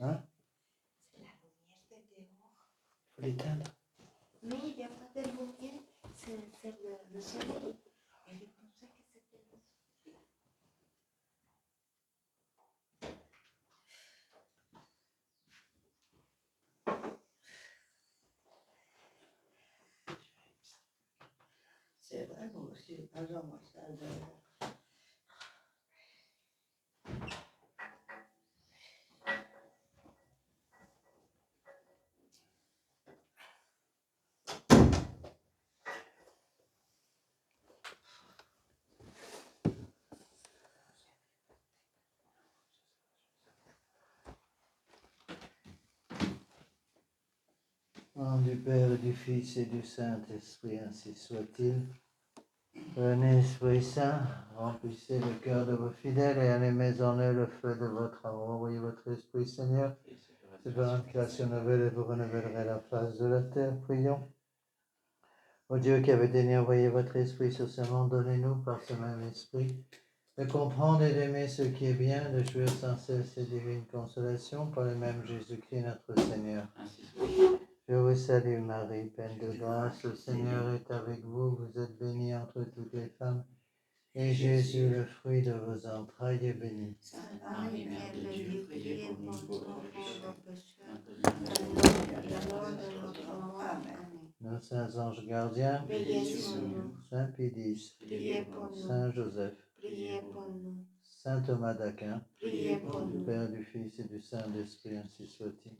Hein? C'est la lumière de dehors. Faut l'éteindre. Mais il n'y a pas de lumière, c'est le soleil. Et je pensais que c'était le soleil. C'est vrai, moi aussi, j'ai pas dans ma salle de... Au nom du Père, et du Fils et du Saint-Esprit, ainsi soit-il. Venez, Esprit Saint, remplissez le cœur de vos fidèles et allumez en eux le feu de votre amour. Envoyez votre Esprit, Seigneur. C'est par une création nouvelle et vous renouvellerez la face de la terre. Prions. Ô Dieu qui avez daigné envoyer votre Esprit sur ce monde, donnez-nous par ce même Esprit de comprendre et d'aimer ce qui est bien, de jouir sans cesse ces divines consolations par le même Jésus-Christ notre Seigneur. Je vous salue Marie, pleine de grâce, le Seigneur est avec vous, vous êtes bénie entre toutes les femmes, et Jésus, le fruit de vos entrailles, est béni. Sainte Marie, Mère de Dieu, priez pour nous pauvres pécheurs, maintenant et à l'heure de notre mort. Amen. Nos saints anges gardiens, Veillez sur nous, Saint Pédis, priez pour nous, Saint Joseph, priez pour nous, Saint Thomas d'Aquin, priez pour du nous. Père, du Fils et du Saint-Esprit, ainsi soit-il.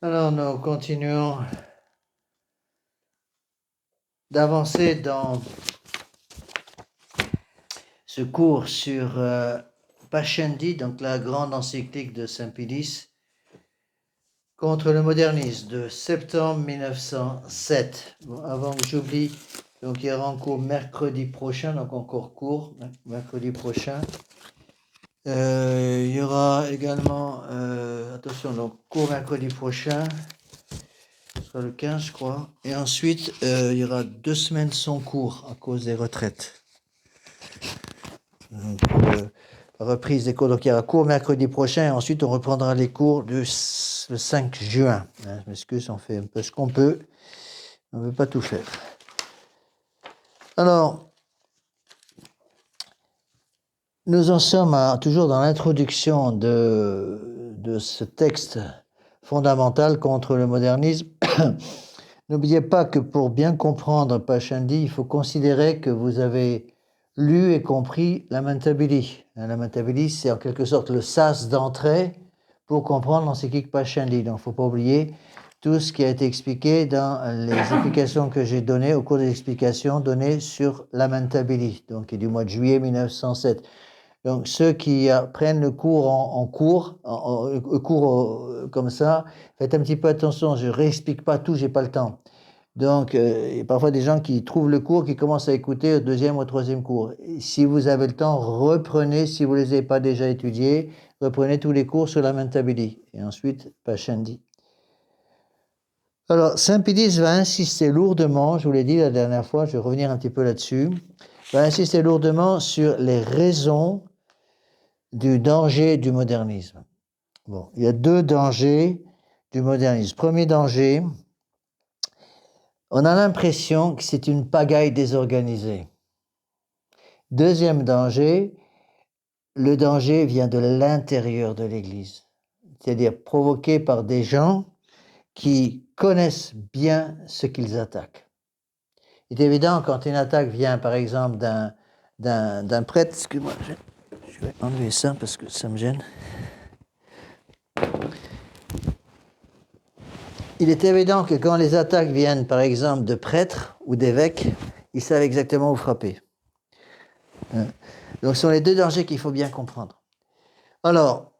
Alors nous continuons d'avancer dans ce cours sur Pascendi, donc la grande encyclique de Saint Pédis, contre le modernisme de septembre 1907. Bon, avant que j'oublie, donc il y aura un cours mercredi prochain, donc encore cours, mercredi prochain. Il y aura également, attention, donc cours mercredi prochain, ce sera le 15 je crois, et ensuite il y aura 2 semaines sans cours à cause des retraites. Donc, reprise des cours, donc il y aura cours mercredi prochain, et ensuite on reprendra les cours le 5 juin. Je m'excuse, on fait un peu ce qu'on peut, on ne veut pas tout faire. Alors, nous en sommes toujours dans l'introduction de ce texte fondamental contre le modernisme. N'oubliez pas que pour bien comprendre Pascendi, il faut considérer que vous avez lu et compris Lamentabili. Lamentabili, c'est en quelque sorte le sas d'entrée pour comprendre l'encyclique Pascendi. Donc, il ne faut pas oublier tout ce qui a été expliqué dans les explications que j'ai données, au cours des explications données sur Lamentabili, donc du mois de juillet 1907. Donc, ceux qui prennent le cours en cours, comme ça, faites un petit peu attention, je ne réexplique pas tout, je n'ai pas le temps. Donc, il y a parfois des gens qui trouvent le cours, qui commencent à écouter au 2e ou au 3e cours. Et si vous avez le temps, reprenez, si vous ne les avez pas déjà étudiés, reprenez tous les cours sur Lamentabili. Et ensuite, Pascendi. Alors, Saint Pédis va insister lourdement, je vous l'ai dit la dernière fois, je vais revenir un petit peu là-dessus, va insister lourdement sur les raisons du danger du modernisme. Bon, il y a 2 dangers du modernisme. Premier danger, on a l'impression que c'est une pagaille désorganisée. Deuxième danger, le danger vient de l'intérieur de l'Église, c'est-à-dire provoqué par des gens qui connaissent bien ce qu'ils attaquent. Il est évident, quand une attaque vient, par exemple, d'un prêtre, excuse-moi, je vais enlever ça parce que ça me gêne. Il est évident que quand les attaques viennent, par exemple, de prêtres ou d'évêques, ils savent exactement où frapper. Donc, ce sont les deux dangers qu'il faut bien comprendre. Alors,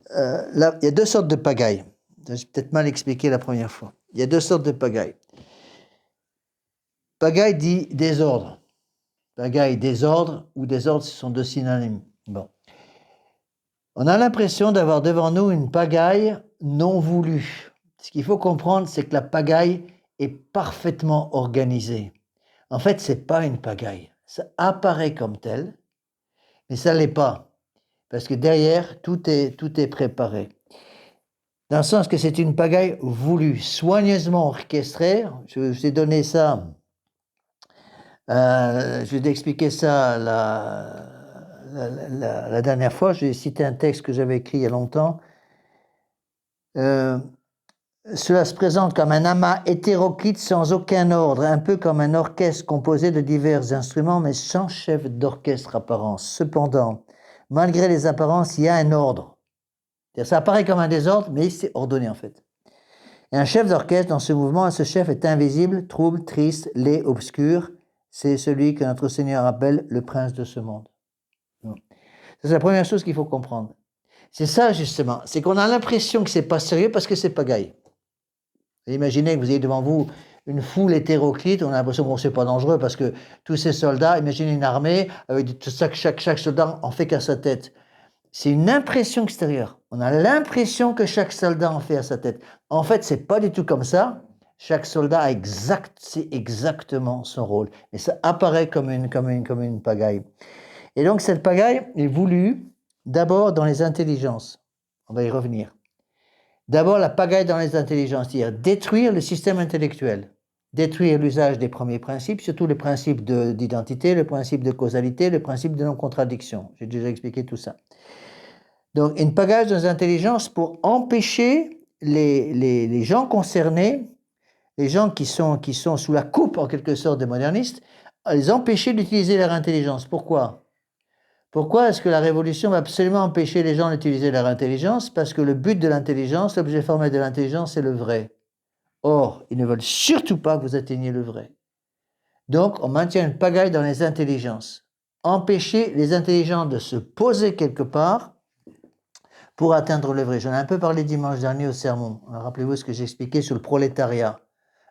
là, il y a deux sortes de pagaille. J'ai peut-être mal expliqué la première fois. Il y a deux sortes de pagaille. Pagaille dit désordre. Pagaille, désordre ou désordre, ce sont deux synonymes. Bon. On a l'impression d'avoir devant nous une pagaille non voulue. Ce qu'il faut comprendre, c'est que la pagaille est parfaitement organisée. En fait, ce n'est pas une pagaille. Ça apparaît comme tel, mais ça ne l'est pas. Parce que derrière, tout est préparé. Dans le sens que c'est une pagaille voulue, soigneusement orchestrée. Je vous ai donné ça, je vais expliquer ça la dernière fois. J'ai cité un texte que j'avais écrit il y a longtemps. Cela se présente comme un amas hétéroclite sans aucun ordre, un peu comme un orchestre composé de divers instruments, mais sans chef d'orchestre apparent. Cependant, malgré les apparences, il y a un ordre. Ça apparaît comme un désordre, mais c'est ordonné en fait. Et un chef d'orchestre, dans ce mouvement, ce chef est invisible, trouble, triste, laid, obscur. C'est celui que notre Seigneur appelle le prince de ce monde. C'est la première chose qu'il faut comprendre. C'est ça justement, c'est qu'on a l'impression que c'est pas sérieux parce que c'est pagaille. Imaginez que vous ayez devant vous une foule hétéroclite, on a l'impression que c'est pas dangereux parce que tous ces soldats, imaginez une armée avec chaque soldat en fait qu'à sa tête. C'est une impression extérieure. On a l'impression que chaque soldat en fait à sa tête. En fait, c'est pas du tout comme ça. Chaque soldat a c'est exactement son rôle. Et ça apparaît comme une pagaille. Et donc cette pagaille est voulue d'abord dans les intelligences. On va y revenir. D'abord, la pagaille dans les intelligences, c'est-à-dire détruire le système intellectuel, détruire l'usage des premiers principes, surtout le principe d'identité, le principe de causalité, le principe de non-contradiction. J'ai déjà expliqué tout ça. Donc, une pagaille dans les intelligences pour empêcher les gens concernés, les gens qui sont sous la coupe, en quelque sorte, des modernistes, les empêcher d'utiliser leur intelligence. Pourquoi ? Pourquoi est-ce que la révolution va absolument empêcher les gens d'utiliser leur intelligence? Parce que le but de l'intelligence, l'objet formel de l'intelligence, c'est le vrai. Or, ils ne veulent surtout pas que vous atteigniez le vrai. Donc, on maintient une pagaille dans les intelligences. Empêcher les intelligents de se poser quelque part pour atteindre le vrai. J'en ai un peu parlé dimanche dernier au sermon. Rappelez-vous ce que j'ai expliqué sur le prolétariat.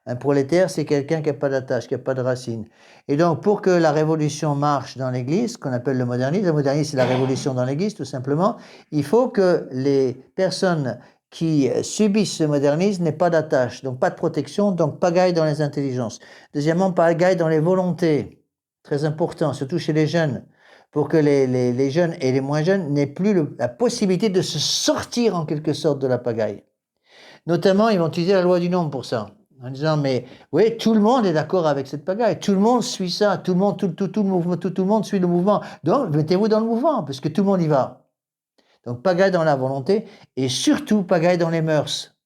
Un prolétaire, c'est quelqu'un qui n'a pas d'attache, qui n'a pas de racine. Et donc, pour que la révolution marche dans l'Église, qu'on appelle le modernisme c'est la révolution dans l'Église, tout simplement, il faut que les personnes qui subissent ce modernisme n'aient pas d'attache, donc pas de protection, donc pagaille dans les intelligences. Deuxièmement, pagaille dans les volontés, très important, surtout chez les jeunes, pour que les jeunes et les moins jeunes n'aient plus la possibilité de se sortir en quelque sorte de la pagaille. Notamment, ils vont utiliser la loi du nombre pour ça. En disant, mais oui, tout le monde est d'accord avec cette pagaille, tout le monde suit ça, tout le monde suit le mouvement. Donc, mettez-vous dans le mouvement, parce que tout le monde y va. Donc, pagaille dans la volonté, et surtout, pagaille dans les mœurs.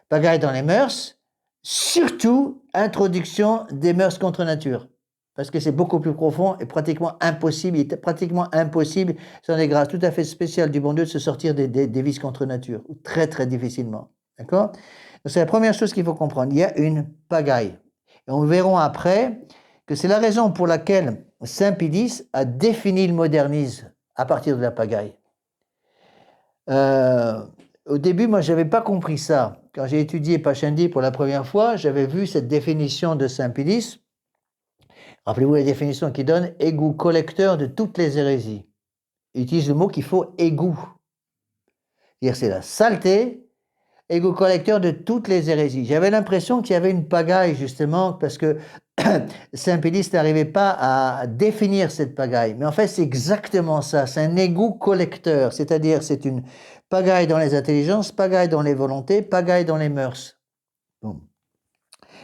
Pagaille dans les mœurs, surtout, introduction des mœurs contre nature. Parce que c'est beaucoup plus profond et pratiquement impossible, il est pratiquement impossible, sans des grâces tout à fait spéciales du bon Dieu, de se sortir des vices contre nature, très très difficilement. D'accord ? C'est la première chose qu'il faut comprendre. Il y a une pagaille. Et on verra après que c'est la raison pour laquelle Saint Pidis a défini le modernisme à partir de la pagaille. Au début, moi, je n'avais pas compris ça. Quand j'ai étudié Pascendi pour la première fois, j'avais vu cette définition de Saint Pidis. Rappelez-vous la définition qu'il donne, égout collecteur de toutes les hérésies. Il utilise le mot qu'il faut égout. C'est-à-dire c'est la saleté, égout collecteur de toutes les hérésies. J'avais l'impression qu'il y avait une pagaille, justement, parce que Saint Pidis n'arrivait pas à définir cette pagaille. Mais en fait, c'est exactement ça. C'est un égout collecteur, c'est-à-dire c'est une pagaille dans les intelligences, pagaille dans les volontés, pagaille dans les mœurs. Bon.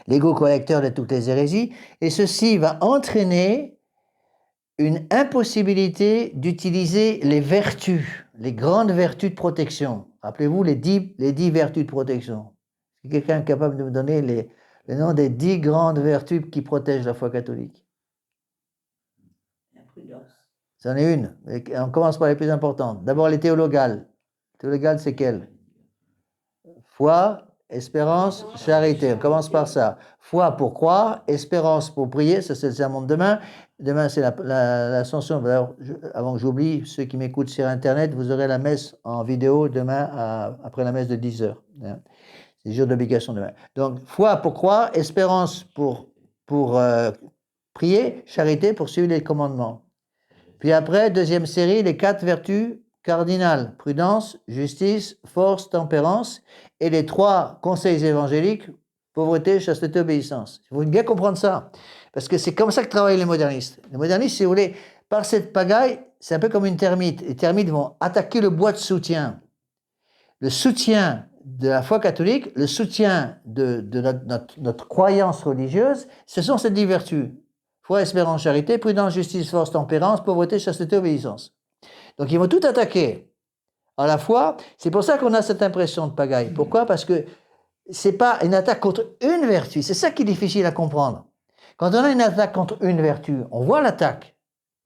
L'égout collecteur de toutes les hérésies, et ceci va entraîner une impossibilité d'utiliser les vertus, les grandes vertus de protection. Rappelez-vous les 10 vertus de protection. Si quelqu'un est capable de me donner le nom des 10 grandes vertus qui protègent la foi catholique? La prudence. C'en est une. On commence par les plus importantes. D'abord les théologales. Théologales, c'est quelles? Foi, espérance, charité. On commence par ça. Foi pour croire, espérance pour prier, ça c'est le sermon de demain. Demain c'est l'ascension. Avant que j'oublie, ceux qui m'écoutent sur Internet, vous aurez la messe en vidéo demain après la messe de 10h. C'est le jour d'obligation demain. Donc, foi pour croire, espérance pour prier, charité pour suivre les commandements. Puis après, deuxième série, les 4 vertus cardinales, prudence, justice, force, tempérance, et les 3 conseils évangéliques, pauvreté, chasteté, obéissance. Il faut bien comprendre ça, parce que c'est comme ça que travaillent les modernistes. Les modernistes, si vous voulez, par cette pagaille, c'est un peu comme une termite. Les termites vont attaquer le bois de soutien. Le soutien de la foi catholique, le soutien de notre croyance religieuse, ce sont ces 10 vertus. Foi, espérance, charité, prudence, justice, force, tempérance, pauvreté, chasteté, obéissance. Donc ils vont tout attaquer à la fois. C'est pour ça qu'on a cette impression de pagaille. Pourquoi? Parce que c'est pas une attaque contre une vertu. C'est ça qui est difficile à comprendre. Quand on a une attaque contre une vertu, on voit l'attaque.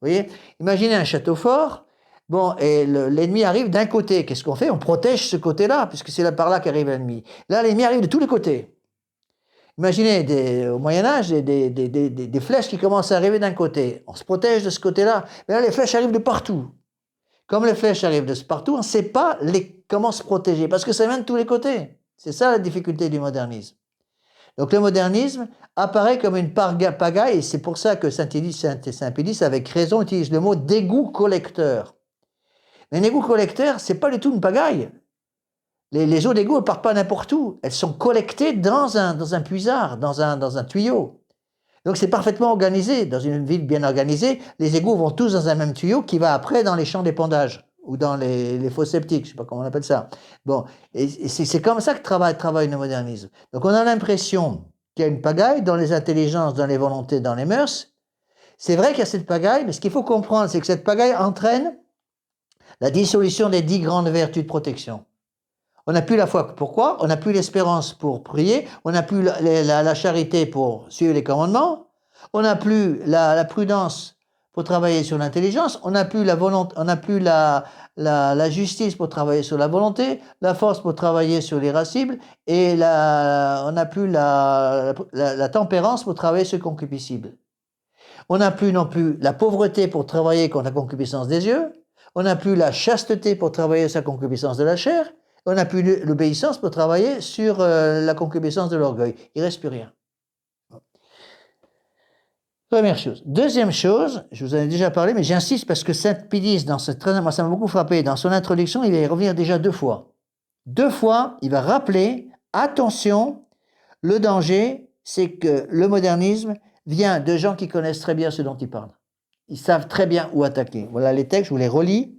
Vous voyez? Imaginez un château fort. Bon, et l'ennemi arrive d'un côté. Qu'est-ce qu'on fait? On protège ce côté-là, puisque c'est par là qu'arrive l'ennemi. Là, l'ennemi arrive de tous les côtés. Imaginez au Moyen-Âge des flèches qui commencent à arriver d'un côté. On se protège de ce côté-là. Mais là, les flèches arrivent de partout. Comme les flèches arrivent de partout, on ne sait pas comment se protéger, parce que ça vient de tous les côtés. C'est ça la difficulté du modernisme. Donc le modernisme apparaît comme une pagaille, et c'est pour ça que Saint-Pédis, avec raison, utilise le mot d'égout collecteur. Mais un égout collecteur, c'est pas du tout une pagaille. Les eaux d'égout ne partent pas n'importe où. Elles sont collectées dans un puisard, dans un tuyau. Donc c'est parfaitement organisé. Dans une ville bien organisée, les égouts vont tous dans un même tuyau qui va après dans les champs d'épandage ou dans les fosses septiques, je ne sais pas comment on appelle ça. Bon, et c'est comme ça que travaille le modernisme. Donc on a l'impression qu'il y a une pagaille dans les intelligences, dans les volontés, dans les mœurs. C'est vrai qu'il y a cette pagaille, mais ce qu'il faut comprendre, c'est que cette pagaille entraîne la dissolution des 10 grandes vertus de protection. On n'a plus la foi. Pourquoi? On n'a plus l'espérance pour prier. On n'a plus la charité pour suivre les commandements. On n'a plus la prudence pour travailler sur l'intelligence. On n'a plus la volonté. On n'a plus la justice pour travailler sur la volonté. La force pour travailler sur l'irascible. Et on n'a plus la tempérance pour travailler sur le concupiscible. On n'a plus non plus la pauvreté pour travailler contre la concupiscence des yeux. On n'a plus la chasteté pour travailler sur la concupiscence de la chair. On n'a plus l'obéissance pour travailler sur la concupiscence de l'orgueil. Il ne reste plus rien. Première chose. Deuxième chose, je vous en ai déjà parlé, mais j'insiste parce que Saint-Pédis, moi ça m'a beaucoup frappé, dans son introduction, il va y revenir déjà 2 fois. 2 fois, il va rappeler, attention, le danger, c'est que le modernisme vient de gens qui connaissent très bien ce dont ils parlent. Ils savent très bien où attaquer. Voilà les textes, je vous les relis.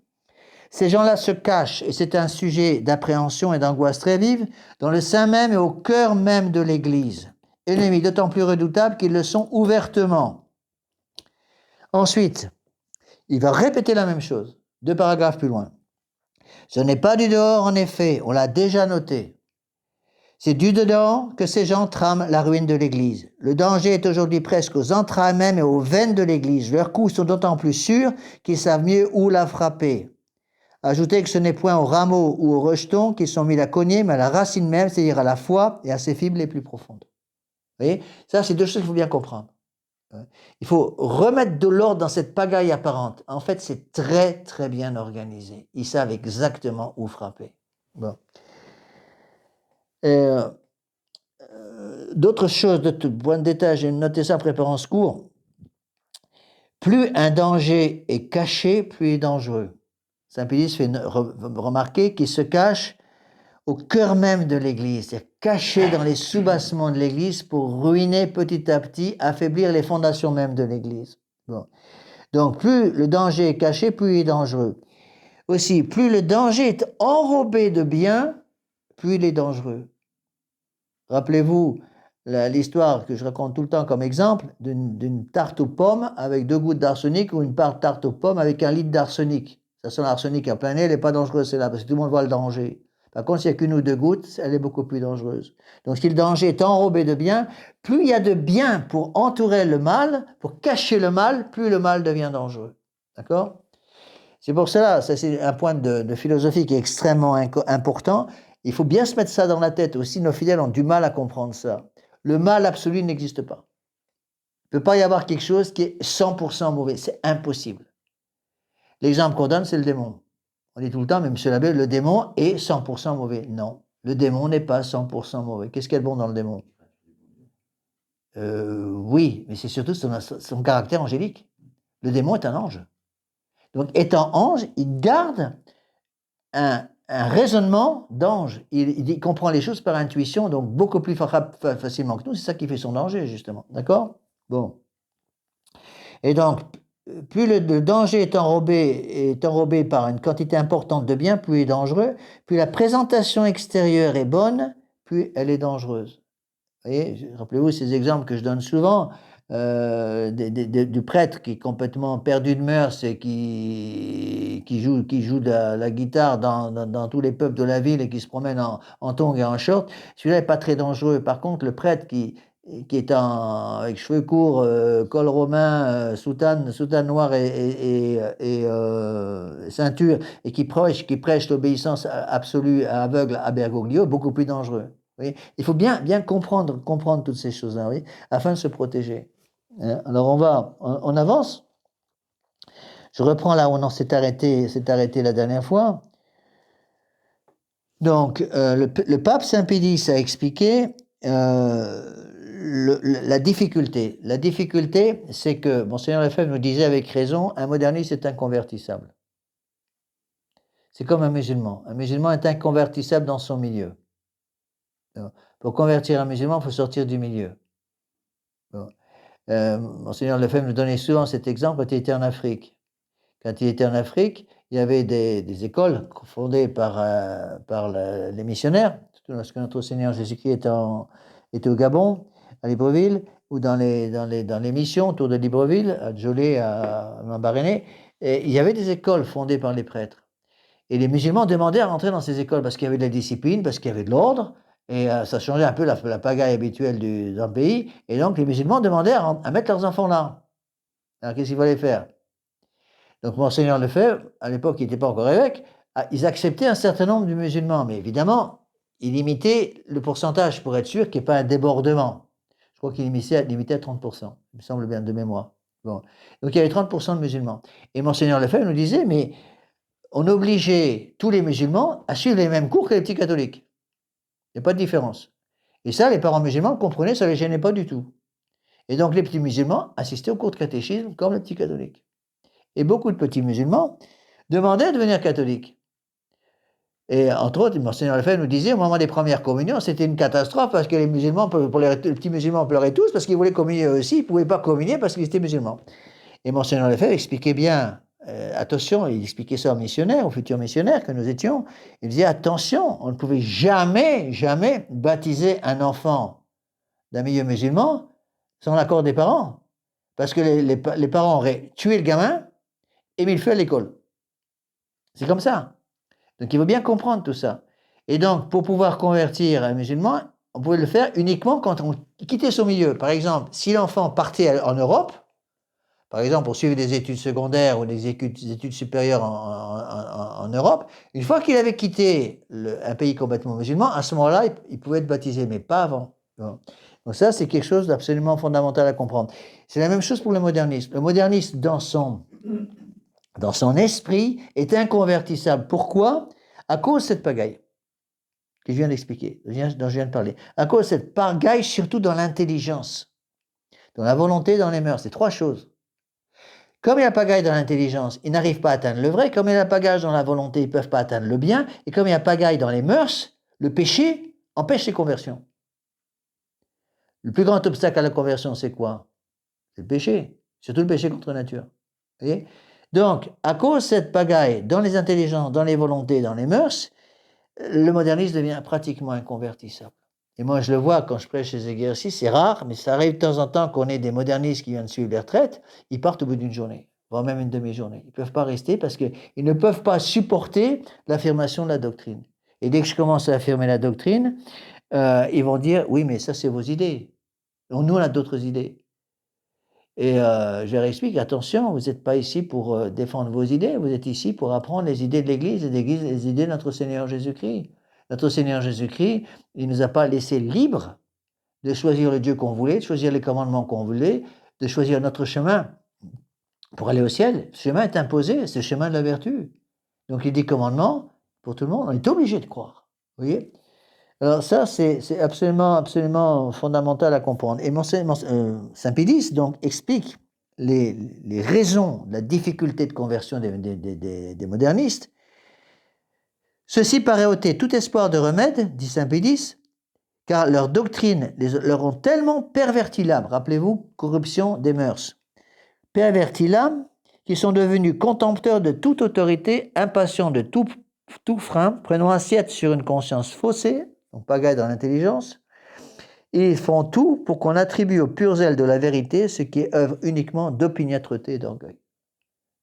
Ces gens-là se cachent, et c'est un sujet d'appréhension et d'angoisse très vive, dans le sein même et au cœur même de l'Église. Ennemis d'autant plus redoutables qu'ils le sont ouvertement. Ensuite, il va répéter la même chose, 2 paragraphes plus loin. Ce n'est pas du dehors, en effet, on l'a déjà noté. C'est du dedans que ces gens trament la ruine de l'Église. Le danger est aujourd'hui presque aux entrailles même et aux veines de l'Église. Leurs coups sont d'autant plus sûrs qu'ils savent mieux où la frapper. Ajoutez que ce n'est point aux rameaux ou aux rejetons qu'ils sont mis à cogner, mais à la racine même, c'est-à-dire à la foi et à ses fibres les plus profondes. Vous voyez? Ça, c'est 2 choses qu'il faut bien comprendre. Il faut remettre de l'ordre dans cette pagaille apparente. En fait, c'est très, très bien organisé. Ils savent exactement où frapper. Bon. D'autres choses, de point de détail, j'ai noté ça en préparant ce cours. Plus un danger est caché, plus il est dangereux. Saint-Pédis fait remarquer qu'il se cache au cœur même de l'Église, c'est-à-dire caché dans les soubassements de l'Église pour ruiner petit à petit, affaiblir les fondations même de l'Église. Bon. Donc, plus le danger est caché, plus il est dangereux. Aussi, plus le danger est enrobé de bien, plus il est dangereux. Rappelez-vous l'histoire que je raconte tout le temps comme exemple d'une tarte aux pommes avec 2 gouttes d'arsenic ou une tarte aux pommes avec 1 litre d'arsenic. Ça sent l'arsenic à plein nez, elle n'est pas dangereuse, c'est là, parce que tout le monde voit le danger. Par contre, s'il n'y a qu'1 ou 2 gouttes, elle est beaucoup plus dangereuse. Donc, si le danger est enrobé de bien, plus il y a de bien pour entourer le mal, pour cacher le mal, plus le mal devient dangereux. D'accord? C'est pour cela, ça c'est un point de philosophie qui est extrêmement important. il faut bien se mettre ça dans la tête. Aussi, nos fidèles ont du mal à comprendre ça. Le mal absolu n'existe pas. Il ne peut pas y avoir quelque chose qui est 100% mauvais. C'est impossible. L'exemple qu'on donne, c'est le démon. On dit tout le temps, mais monsieur l'abbé, le démon est 100% mauvais. Non, le démon n'est pas 100% mauvais. Qu'est-ce qu'il y a de bon dans le démon? Oui, mais c'est surtout son caractère angélique. Le démon est un ange. Donc, étant ange, il garde un raisonnement d'ange. Il comprend les choses par intuition, donc beaucoup plus facilement que nous. C'est ça qui fait son danger, justement. D'accord? Bon. Et donc, plus le danger est enrobé par une quantité importante de biens, plus il est dangereux. Plus la présentation extérieure est bonne, plus elle est dangereuse. Vous voyez, rappelez-vous ces exemples que je donne souvent, du prêtre qui est complètement perdu de mœurs et qui joue de la guitare dans tous les pubs de la ville et qui se promène en tongs et en short. Celui-là n'est pas très dangereux. Par contre, le prêtre qui est avec cheveux courts, col romain, soutane noire et ceinture, et qui prêche l'obéissance absolue, aveugle à Bergoglio, beaucoup plus dangereux. Oui, il faut bien comprendre toutes ces choses-là, oui, afin de se protéger. Alors on avance. Je reprends là où on s'est arrêté la dernière fois. Donc le pape Saint-Pédis a expliqué la difficulté. La difficulté, c'est que Monseigneur Lefebvre nous disait avec raison, un moderniste est inconvertissable. C'est comme un musulman. Un musulman est inconvertissable dans son milieu. Pour convertir un musulman, il faut sortir du milieu. Bon. Monseigneur Lefebvre nous donnait souvent cet exemple quand il était en Afrique. Quand il était en Afrique, il y avait des écoles fondées par les missionnaires, surtout lorsque notre Seigneur Jésus-Christ était au Gabon, à Libreville, ou dans les missions autour de Libreville, à Djolé, à Lambaréné. Et il y avait des écoles fondées par les prêtres. Et les musulmans demandaient à rentrer dans ces écoles parce qu'il y avait de la discipline, parce qu'il y avait de l'ordre, et ça changeait un peu la pagaille habituelle d'un pays. Et donc les musulmans demandaient à mettre leurs enfants là. Alors qu'est-ce qu'il fallait faire? Donc Monseigneur Lefebvre, à l'époque il n'était pas encore évêque, ils acceptaient un certain nombre de musulmans, mais évidemment, il limitait le pourcentage pour être sûr qu'il n'y ait pas un débordement. Je crois qu'il limitait à 30%, il me semble bien de mémoire. Bon. Donc il y avait 30% de musulmans. Et Monseigneur Lefebvre nous disait, mais on obligeait tous les musulmans à suivre les mêmes cours que les petits catholiques. Il n'y a pas de différence. Et ça, les parents musulmans comprenaient, ça ne les gênait pas du tout. Et donc les petits musulmans assistaient aux cours de catéchisme comme les petits catholiques. Et beaucoup de petits musulmans demandaient de devenir catholiques. Et entre autres, Monseigneur Lefebvre nous disait, au moment des premières communions, c'était une catastrophe parce que les musulmans, les petits musulmans pleuraient tous parce qu'ils voulaient communier eux aussi, ils ne pouvaient pas communier parce qu'ils étaient musulmans. Et Monseigneur Lefebvre expliquait bien, attention, il expliquait ça aux missionnaires, aux futurs missionnaires que nous étions, il disait, attention, on ne pouvait jamais baptiser un enfant d'un milieu musulman sans l'accord des parents. Parce que les parents auraient tué le gamin et mis le feu à l'école. C'est comme ça. Donc il faut bien comprendre tout ça. Et donc, pour pouvoir convertir un musulman, on pouvait le faire uniquement quand on quittait son milieu. Par exemple, si l'enfant partait en Europe, par exemple pour suivre des études secondaires ou des études supérieures en Europe, une fois qu'il avait quitté un pays complètement musulman, à ce moment-là, il pouvait être baptisé, mais pas avant. Bon. Donc ça, c'est quelque chose d'absolument fondamental à comprendre. C'est la même chose pour le modernisme. Le modernisme, dans son esprit, est inconvertissable. Pourquoi? À cause de cette pagaille que je viens d'expliquer, dont je viens de parler. À cause de cette pagaille, surtout dans l'intelligence, dans la volonté, dans les mœurs. C'est trois choses. Comme il y a pagaille dans l'intelligence, ils n'arrivent pas à atteindre le vrai. Comme il y a pagaille dans la volonté, ils ne peuvent pas atteindre le bien. Et comme il y a pagaille dans les mœurs, le péché empêche les conversions. Le plus grand obstacle à la conversion, c'est quoi? C'est le péché, surtout le péché contre nature. Vous voyez? Donc, à cause de cette pagaille dans les intelligences, dans les volontés, dans les mœurs, le modernisme devient pratiquement inconvertissable. Et moi, je le vois quand je prêche ces exercices, c'est rare, mais ça arrive de temps en temps qu'on ait des modernistes qui viennent suivre les retraites, ils partent au bout d'une journée, voire même une demi-journée. Ils ne peuvent pas rester parce qu'ils ne peuvent pas supporter l'affirmation de la doctrine. Et dès que je commence à affirmer la doctrine, ils vont dire, oui, mais ça, c'est vos idées. Nous, on a d'autres idées. Et je leur explique, attention, vous n'êtes pas ici pour défendre vos idées, vous êtes ici pour apprendre les idées de l'Église et les idées de notre Seigneur Jésus-Christ. Notre Seigneur Jésus-Christ, il ne nous a pas laissé libres de choisir le Dieu qu'on voulait, de choisir les commandements qu'on voulait, de choisir notre chemin pour aller au ciel. Ce chemin est imposé, c'est le chemin de la vertu. Donc il dit commandements pour tout le monde, on est obligé de croire. Vous voyez? Alors ça, c'est absolument fondamental à comprendre. Et Saint Pédis, donc, explique les raisons de la difficulté de conversion des modernistes. Ceci paraît ôter tout espoir de remède, dit Saint Pédis, car leur doctrine leur ont tellement perverti l'âme, rappelez-vous, corruption des mœurs, perverti l'âme, qu'ils sont devenus contempteurs de toute autorité, impatients de tout frein, prenant assiette sur une conscience faussée, donc pagaille dans l'intelligence, et ils font tout pour qu'on attribue au pur zèle de la vérité ce qui est œuvre uniquement d'opiniâtreté et d'orgueil.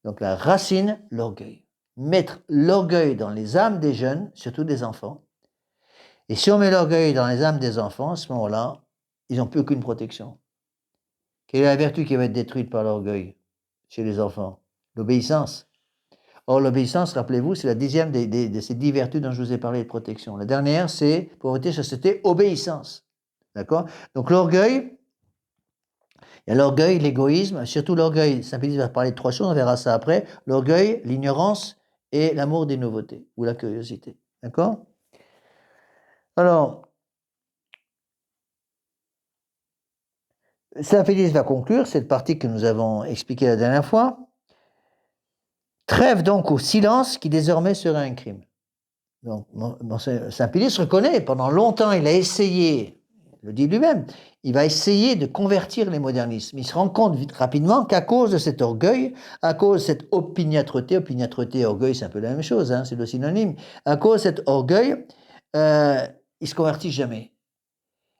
Donc la racine, l'orgueil. Mettre l'orgueil dans les âmes des jeunes, surtout des enfants. Et si on met l'orgueil dans les âmes des enfants, à ce moment-là, ils n'ont plus aucune protection. Quelle est la vertu qui va être détruite par l'orgueil chez les enfants? L'obéissance. Or, l'obéissance, rappelez-vous, c'est la 10e de ces 10 vertus dont je vous ai parlé de protection. La dernière, c'est pauvreté, chasteté, obéissance. D'accord? Donc l'orgueil, il y a l'orgueil, l'égoïsme, surtout l'orgueil. Saint Pédis va parler de 3 choses, on verra ça après. L'orgueil, l'ignorance et l'amour des nouveautés, ou la curiosité. D'accord? Alors, Saint Pédis va conclure cette partie que nous avons expliquée la dernière fois. Trêve donc au silence qui désormais serait un crime. Donc, Saint Pédis reconnaît, pendant longtemps, il a essayé, il le dit lui-même, il va essayer de convertir les modernistes. Mais il se rend compte rapidement qu'à cause de cet orgueil, à cause de cette opiniâtreté et orgueil, c'est un peu la même chose, hein, c'est le synonyme, à cause de cet orgueil, il ne se convertit jamais.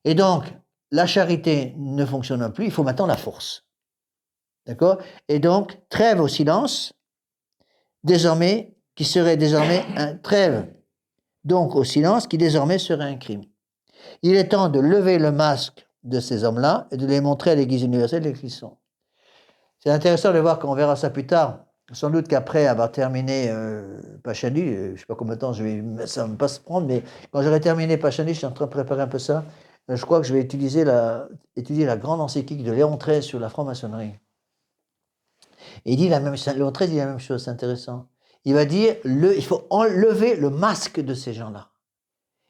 Et donc, la charité ne fonctionne plus, il faut maintenant la force. D'accord? Et donc, trêve au silence, désormais, qui serait désormais un trêve, donc au silence, qui désormais serait un crime. Il est temps de lever le masque de ces hommes-là et de les montrer à l'Église universelle qu'ils sont. C'est intéressant de voir qu'on verra ça plus tard. Sans doute qu'après avoir terminé Pachani, je ne sais pas combien de temps ça ne va pas se prendre, mais quand j'aurai terminé Pachani, je suis en train de préparer un peu ça. Je crois que je vais étudier la grande encyclique de Léon XIII sur la franc-maçonnerie. Et il dit Léon XIII dit la même chose, c'est intéressant. Il va dire, il faut enlever le masque de ces gens-là.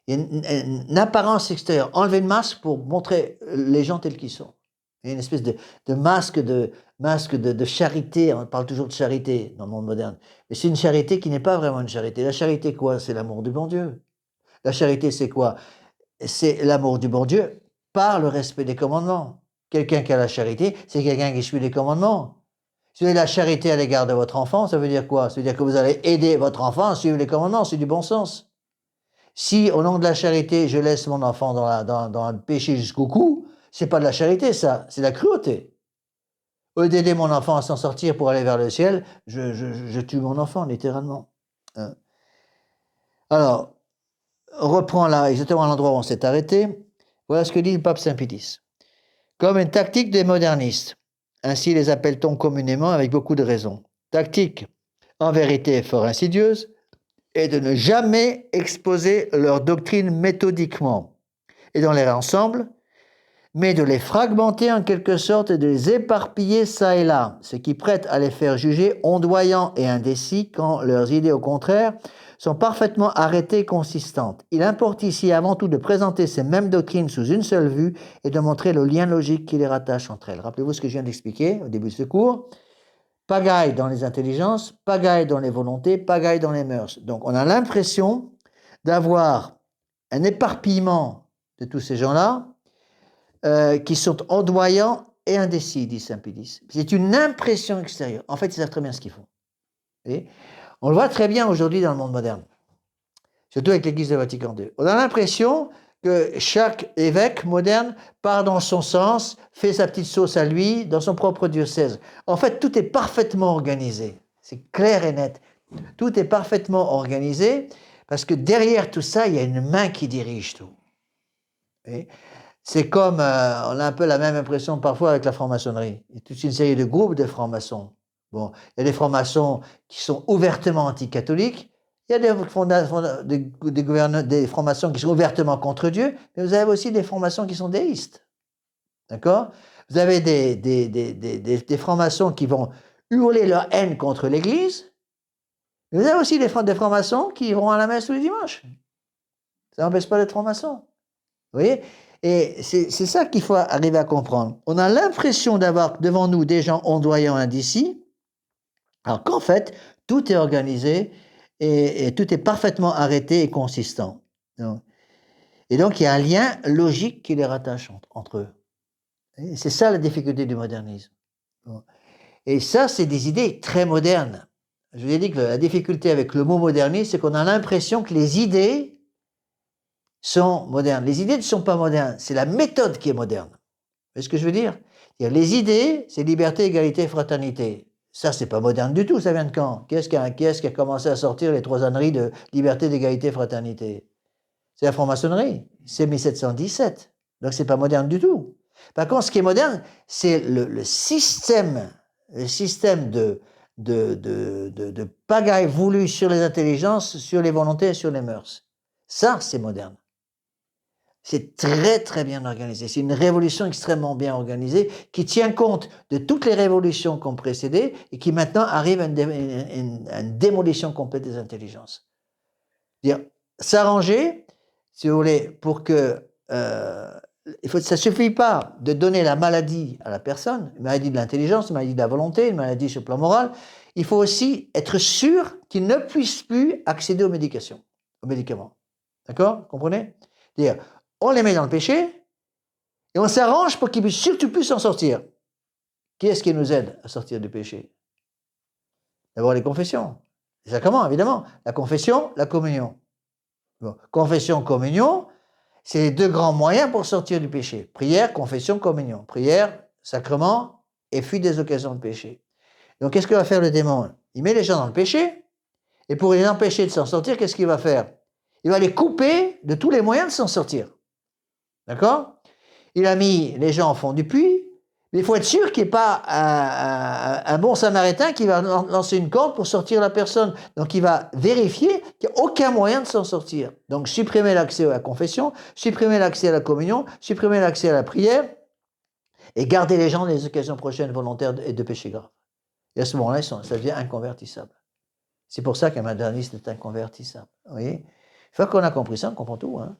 Il y a une apparence extérieure. Enlever le masque pour montrer les gens tels qu'ils sont. Il y a une espèce de masque de charité. On parle toujours de charité dans le monde moderne. Mais c'est une charité qui n'est pas vraiment une charité. La charité, quoi? C'est l'amour du bon Dieu. La charité, c'est quoi? C'est l'amour du bon Dieu par le respect des commandements. Quelqu'un qui a la charité, c'est quelqu'un qui suit les commandements. Si vous avez la charité à l'égard de votre enfant, ça veut dire quoi? Ça veut dire que vous allez aider votre enfant à suivre les commandements, c'est du bon sens. Si, au nom de la charité, je laisse mon enfant dans le péché jusqu'au cou, c'est pas de la charité, ça, c'est de la cruauté. Au lieu d'aider mon enfant à s'en sortir pour aller vers le ciel, je tue mon enfant, littéralement. Hein? Alors, on reprend là, exactement à l'endroit où on s'est arrêté. Voilà ce que dit le pape Saint Pédis. Comme une tactique des modernistes, ainsi les appelle-t-on communément avec beaucoup de raisons. Tactique, en vérité, fort insidieuse, est de ne jamais exposer leur doctrine méthodiquement et dans leur ensemble, mais de les fragmenter en quelque sorte et de les éparpiller çà et là, ce qui prête à les faire juger ondoyants et indécis quand leurs idées, au contraire, sont parfaitement arrêtées et consistantes. Il importe ici avant tout de présenter ces mêmes doctrines sous une seule vue et de montrer le lien logique qui les rattache entre elles. Rappelez-vous ce que je viens d'expliquer au début de ce cours. Pagaille dans les intelligences, pagaille dans les volontés, pagaille dans les mœurs. Donc on a l'impression d'avoir un éparpillement de tous ces gens-là qui sont ondoyants et indécis, dit Saint Pédis. C'est une impression extérieure. En fait, ils savent très bien ce qu'ils font. Et on le voit très bien aujourd'hui dans le monde moderne, surtout avec l'Église de Vatican II. On a l'impression que chaque évêque moderne part dans son sens, fait sa petite sauce à lui, dans son propre diocèse. En fait, tout est parfaitement organisé. C'est clair et net. Tout est parfaitement organisé parce que derrière tout ça, il y a une main qui dirige tout. Et c'est comme, on a un peu la même impression parfois avec la franc-maçonnerie. Il y a toute une série de groupes de francs-maçons. Bon, il y a des francs-maçons qui sont ouvertement anticatholiques, Il y a des formations qui sont ouvertement contre Dieu, mais vous avez aussi des formations qui sont déistes. D'accord? Vous avez des formations qui vont hurler leur haine contre l'Église, mais vous avez aussi des formations qui vont à la messe tous les dimanches. Ça n'empêche pas d'être franc-maçon. Vous voyez? Et c'est ça qu'il faut arriver à comprendre. On a l'impression d'avoir devant nous des gens ondoyants indécis, alors qu'en fait, tout est organisé et tout est parfaitement arrêté et consistant. Et donc, il y a un lien logique qui les rattache entre eux. Et c'est ça la difficulté du modernisme. Et ça, c'est des idées très modernes. Je vous ai dit que la difficulté avec le mot modernisme, c'est qu'on a l'impression que les idées sont modernes. Les idées ne sont pas modernes, c'est la méthode qui est moderne. Vous voyez ce que je veux dire? Les idées, c'est liberté, égalité, fraternité. Ça, c'est pas moderne du tout, ça vient de quand? Qui est-ce qui a commencé à sortir les trois âneries de liberté, d'égalité, fraternité? C'est la franc-maçonnerie, c'est 1717. Donc c'est pas moderne du tout. Par contre, ce qui est moderne, c'est le système de pagaille voulu sur les intelligences, sur les volontés et sur les mœurs. Ça, c'est moderne. C'est très, très bien organisé. C'est une révolution extrêmement bien organisée qui tient compte de toutes les révolutions qui ont précédé et qui maintenant arrive à une démolition complète des intelligences. C'est-à-dire s'arranger, si vous voulez, pour que... ça ne suffit pas de donner la maladie à la personne, une maladie de l'intelligence, une maladie de la volonté, une maladie sur le plan moral. Il faut aussi être sûr qu'il ne puisse plus accéder aux médicaments. D'accord? Comprenez? C'est-à-dire, on les met dans le péché et on s'arrange pour qu'ils puissent surtout plus s'en sortir. Qui est-ce qui nous aide à sortir du péché? D'abord les confessions. Les sacrements, évidemment. La confession, la communion. Bon. Confession, communion, c'est les deux grands moyens pour sortir du péché. Prière, confession, communion. Prière, sacrement et fuite des occasions de péché. Donc qu'est-ce que va faire le démon? Il met les gens dans le péché et pour les empêcher de s'en sortir, qu'est-ce qu'il va faire? Il va les couper de tous les moyens de s'en sortir. D'accord? Il a mis les gens au fond du puits, mais il faut être sûr qu'il n'y ait pas un bon samaritain qui va lancer une corde pour sortir la personne. Donc il va vérifier qu'il n'y a aucun moyen de s'en sortir. Donc supprimer l'accès à la confession, supprimer l'accès à la communion, supprimer l'accès à la prière, et garder les gens dans les occasions prochaines volontaires et de péché grave. Et à ce moment-là, ça devient inconvertissable. C'est pour ça qu'un moderniste est inconvertissable. Vous voyez? Une fois qu'on a compris ça, on comprend tout. Hein?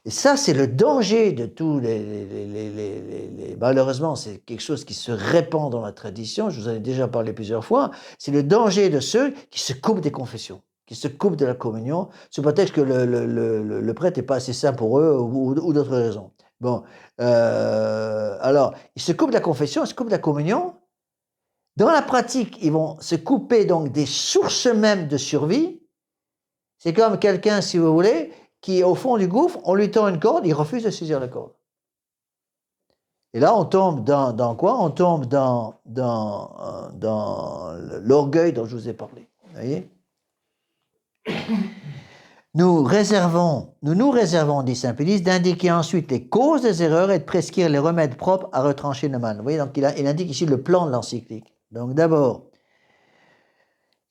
Et ça, c'est le danger de tous malheureusement, c'est quelque chose qui se répand dans la tradition, je vous en ai déjà parlé plusieurs fois, c'est le danger de ceux qui se coupent des confessions, qui se coupent de la communion, sous prétexte que le prêtre n'est pas assez saint pour eux ou d'autres raisons. Bon, alors, ils se coupent de la confession, ils se coupent de la communion. Dans la pratique, ils vont se couper donc des sources mêmes de survie. C'est comme quelqu'un, si vous voulez, qui est au fond du gouffre, on lui tend une corde, il refuse de saisir la corde. Et là, on tombe dans quoi? On tombe dans l'orgueil dont je vous ai parlé. Vous voyez? Nous nous réservons, dit saint Pédis, d'indiquer ensuite les causes des erreurs et de prescrire les remèdes propres à retrancher le mal. Vous voyez, donc il indique ici le plan de l'encyclique. Donc d'abord,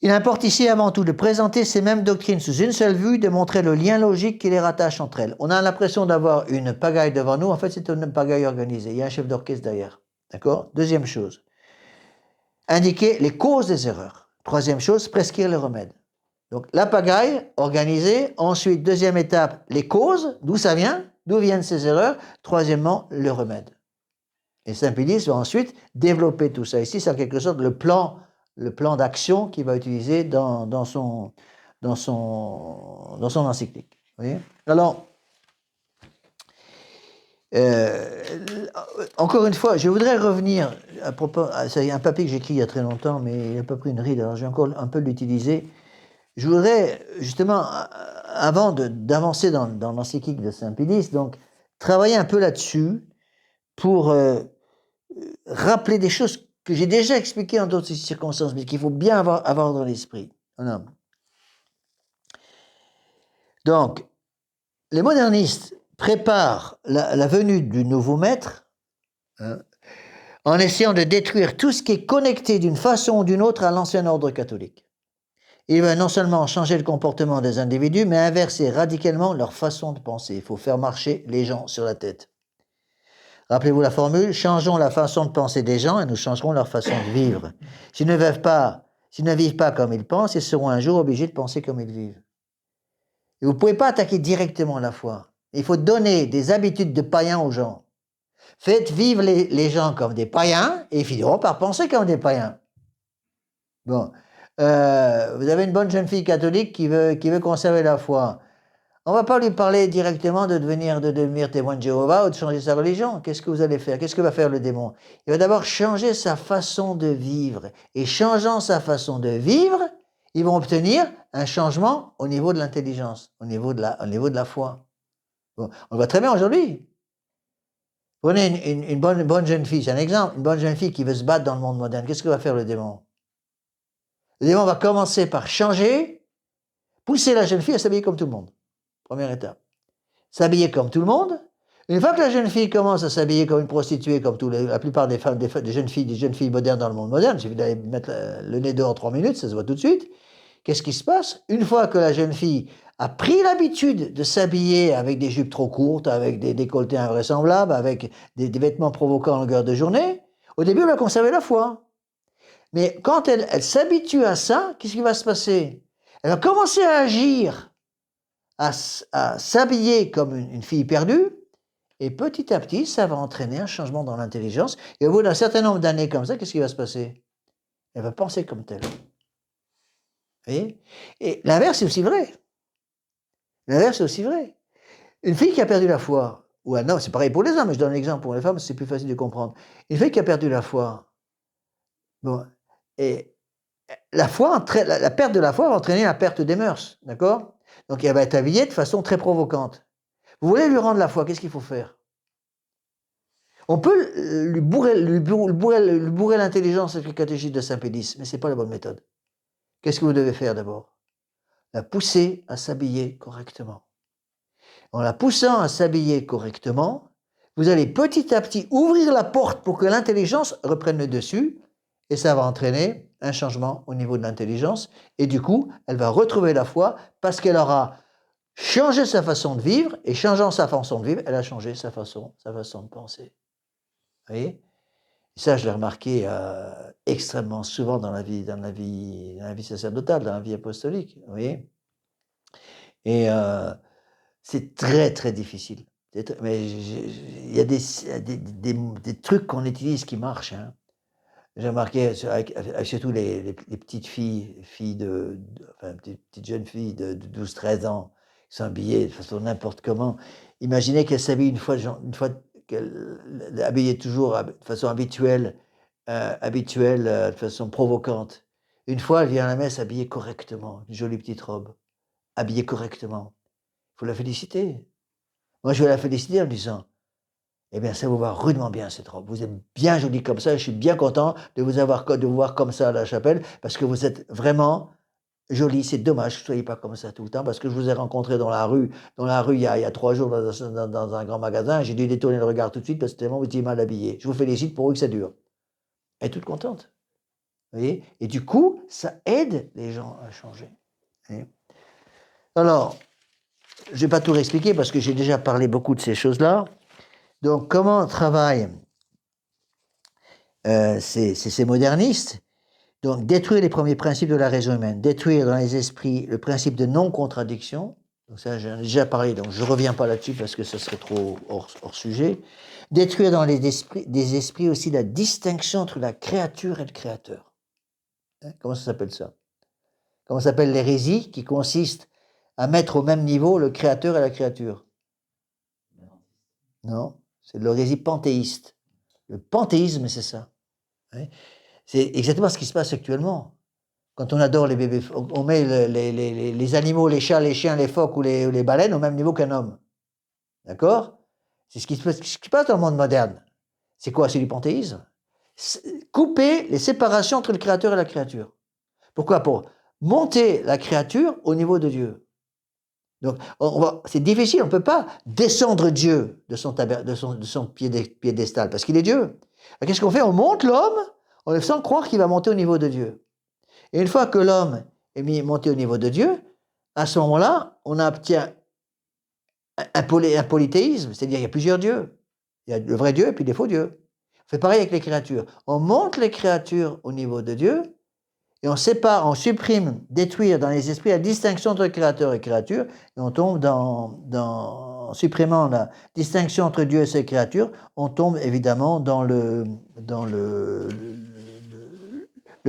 il importe ici avant tout de présenter ces mêmes doctrines sous une seule vue, de montrer le lien logique qui les rattache entre elles. On a l'impression d'avoir une pagaille devant nous, en fait c'est une pagaille organisée, il y a un chef d'orchestre derrière. D'accord? Deuxième chose, indiquer les causes des erreurs. Troisième chose, prescrire les remèdes. Donc la pagaille organisée, ensuite deuxième étape, les causes, d'où ça vient, d'où viennent ces erreurs, troisièmement, le remède. Et saint Pédis va ensuite développer tout ça. Ici c'est en quelque sorte le plan d'action qu'il va utiliser dans son encyclique. Vous voyez? Alors, encore une fois, je voudrais revenir à propos, c'est un papier que j'ai écrit il y a très longtemps, mais il n'a pas pris une ride, alors j'ai encore un peu l'utiliser. Je voudrais justement, avant d'avancer dans l'encyclique de saint Pédis, donc travailler un peu là-dessus pour rappeler des choses que j'ai déjà expliquées en d'autres circonstances, mais qu'il faut bien avoir dans l'esprit. Voilà. Donc, les modernistes préparent la venue du nouveau maître en essayant de détruire tout ce qui est connecté d'une façon ou d'une autre à l'ancien ordre catholique. Il va non seulement changer le comportement des individus, mais inverser radicalement leur façon de penser. Il faut faire marcher les gens sur la tête. Rappelez-vous la formule, changeons la façon de penser des gens et nous changerons leur façon de vivre. S'ils ne vivent pas comme ils pensent, ils seront un jour obligés de penser comme ils vivent. Et vous ne pouvez pas attaquer directement la foi. Il faut donner des habitudes de païens aux gens. Faites vivre les gens comme des païens et ils finiront par penser comme des païens. Bon, vous avez une bonne jeune fille catholique qui veut conserver la foi. On ne va pas lui parler directement de devenir témoin de Jéhovah ou de changer sa religion. Qu'est-ce que vous allez faire? Qu'est-ce que va faire le démon? Il va d'abord changer sa façon de vivre. Et changeant sa façon de vivre, ils vont obtenir un changement au niveau de l'intelligence, au niveau de la foi. Bon, on le voit très bien aujourd'hui. Prenez une bonne jeune fille, c'est un exemple, une bonne jeune fille qui veut se battre dans le monde moderne. Qu'est-ce que va faire le démon? Le démon va commencer par changer, pousser la jeune fille à s'habiller comme tout le monde. Première étape. S'habiller comme tout le monde. Une fois que la jeune fille commence à s'habiller comme une prostituée, comme la plupart des femmes, des jeunes filles modernes dans le monde moderne, il suffit d'aller mettre le nez dehors 3 minutes, ça se voit tout de suite. Qu'est-ce qui se passe? Une fois que la jeune fille a pris l'habitude de s'habiller avec des jupes trop courtes, avec des décolletés invraisemblables, avec des vêtements provoquants en longueur de journée, au début, elle va conserver la foi. Mais quand elle s'habitue à ça, qu'est-ce qui va se passer? Elle va commencer à agir, à s'habiller comme une fille perdue, et petit à petit, ça va entraîner un changement dans l'intelligence. Et au bout d'un certain nombre d'années comme ça, qu'est-ce qui va se passer? Elle va penser comme telle. Vous voyez? Et l'inverse est aussi vrai. L'inverse est aussi vrai. Une fille qui a perdu la foi, ou un homme, c'est pareil pour les hommes, mais je donne un exemple pour les femmes, c'est plus facile de comprendre. Une fille qui a perdu la foi, bon, et la perte de la foi va entraîner la perte des mœurs, d'accord? Donc elle va être habillée de façon très provocante. Vous voulez lui rendre la foi, qu'est-ce qu'il faut faire? On peut lui bourrer l'intelligence avec le catéchisme de Saint-Pédis, mais ce n'est pas la bonne méthode. Qu'est-ce que vous devez faire d'abord? La pousser à s'habiller correctement. En la poussant à s'habiller correctement, vous allez petit à petit ouvrir la porte pour que l'intelligence reprenne le dessus, et ça va entraîner un changement au niveau de l'intelligence, et du coup, elle va retrouver la foi parce qu'elle aura changé sa façon de vivre, et changeant sa façon de vivre, elle a changé sa façon de penser. Vous voyez? Ça, je l'ai remarqué extrêmement souvent dans la vie sacerdotale, dans la vie apostolique. Vous voyez? Et c'est très, très difficile. Mais il y a des trucs qu'on utilise qui marchent. Hein. J'ai remarqué avec surtout les petites filles enfin, petites jeunes filles de 12-13 ans qui sont habillées de façon n'importe comment. Imaginez qu'elles s'habillent une fois habillées toujours de façon habituelle, de façon provocante. Une fois, elle vient à la messe habillée correctement, une jolie petite robe, habillée correctement. Il faut la féliciter. Moi, je vais la féliciter en disant, eh bien, ça vous va rudement bien, cette robe. Vous êtes bien jolie comme ça, je suis bien content de vous voir comme ça à la chapelle, parce que vous êtes vraiment jolie. C'est dommage que vous ne soyez pas comme ça tout le temps, parce que je vous ai rencontré dans la rue il y a 3 jours dans un grand magasin, j'ai dû détourner le regard tout de suite, parce que tellement vous étiez mal habillée. Je vous félicite pour eux que ça dure. Elle est toute contente. Vous voyez? Et du coup, ça aide les gens à changer. Alors, je ne vais pas tout réexpliquer, parce que j'ai déjà parlé beaucoup de ces choses-là. Donc, comment travaillent ces modernistes? Donc, détruire les premiers principes de la raison humaine, détruire dans les esprits le principe de non-contradiction. Donc ça, j'en ai déjà parlé, donc je ne reviens pas là-dessus parce que ce serait trop hors sujet. Détruire dans des esprits aussi la distinction entre la créature et le créateur. Hein, comment ça s'appelle ça? Comment s'appelle l'hérésie qui consiste à mettre au même niveau le créateur et la créature? Non. C'est de l'hérésie panthéiste. Le panthéisme, c'est ça. C'est exactement ce qui se passe actuellement. Quand on adore les bébés, on met les animaux, les chats, les chiens, les phoques ou les baleines au même niveau qu'un homme. D'accord? C'est ce qui se passe dans le monde moderne. C'est quoi? C'est du panthéisme. Couper les séparations entre le créateur et la créature. Pourquoi? Pour monter la créature au niveau de Dieu. Donc, c'est difficile, on ne peut pas descendre Dieu de son piédestal, parce qu'il est Dieu. Qu'est-ce qu'on fait? On monte l'homme en le faisant croire qu'il va monter au niveau de Dieu. Et une fois que l'homme est monté au niveau de Dieu, à ce moment-là, on obtient un polythéisme, c'est-à-dire il y a plusieurs dieux. Il y a le vrai Dieu et puis des faux dieux. On fait pareil avec les créatures. On monte les créatures au niveau de Dieu et on sépare, on supprime, détruire dans les esprits la distinction entre créateur et créature et on tombe en supprimant la distinction entre Dieu et ses créatures, on tombe évidemment dans le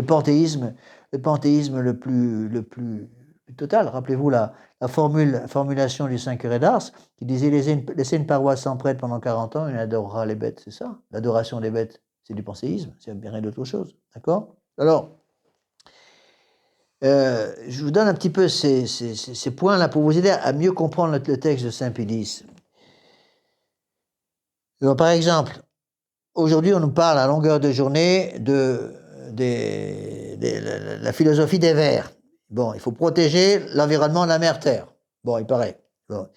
panthéisme le plus total. Rappelez-vous la formulation du Saint curé d'Ars qui disait laissez une paroisse sans prêtre pendant 40 ans, il adorera les bêtes, c'est ça. L'adoration des bêtes, c'est du panthéisme, c'est bien rien d'autre chose. D'accord? Alors, je vous donne un petit peu ces points-là pour vous aider à mieux comprendre le texte de Saint Pédis. Alors, par exemple, aujourd'hui, on nous parle à longueur de journée de la philosophie des Verts. Bon, il faut protéger l'environnement de la mère Terre. Bon, il paraît. Bon.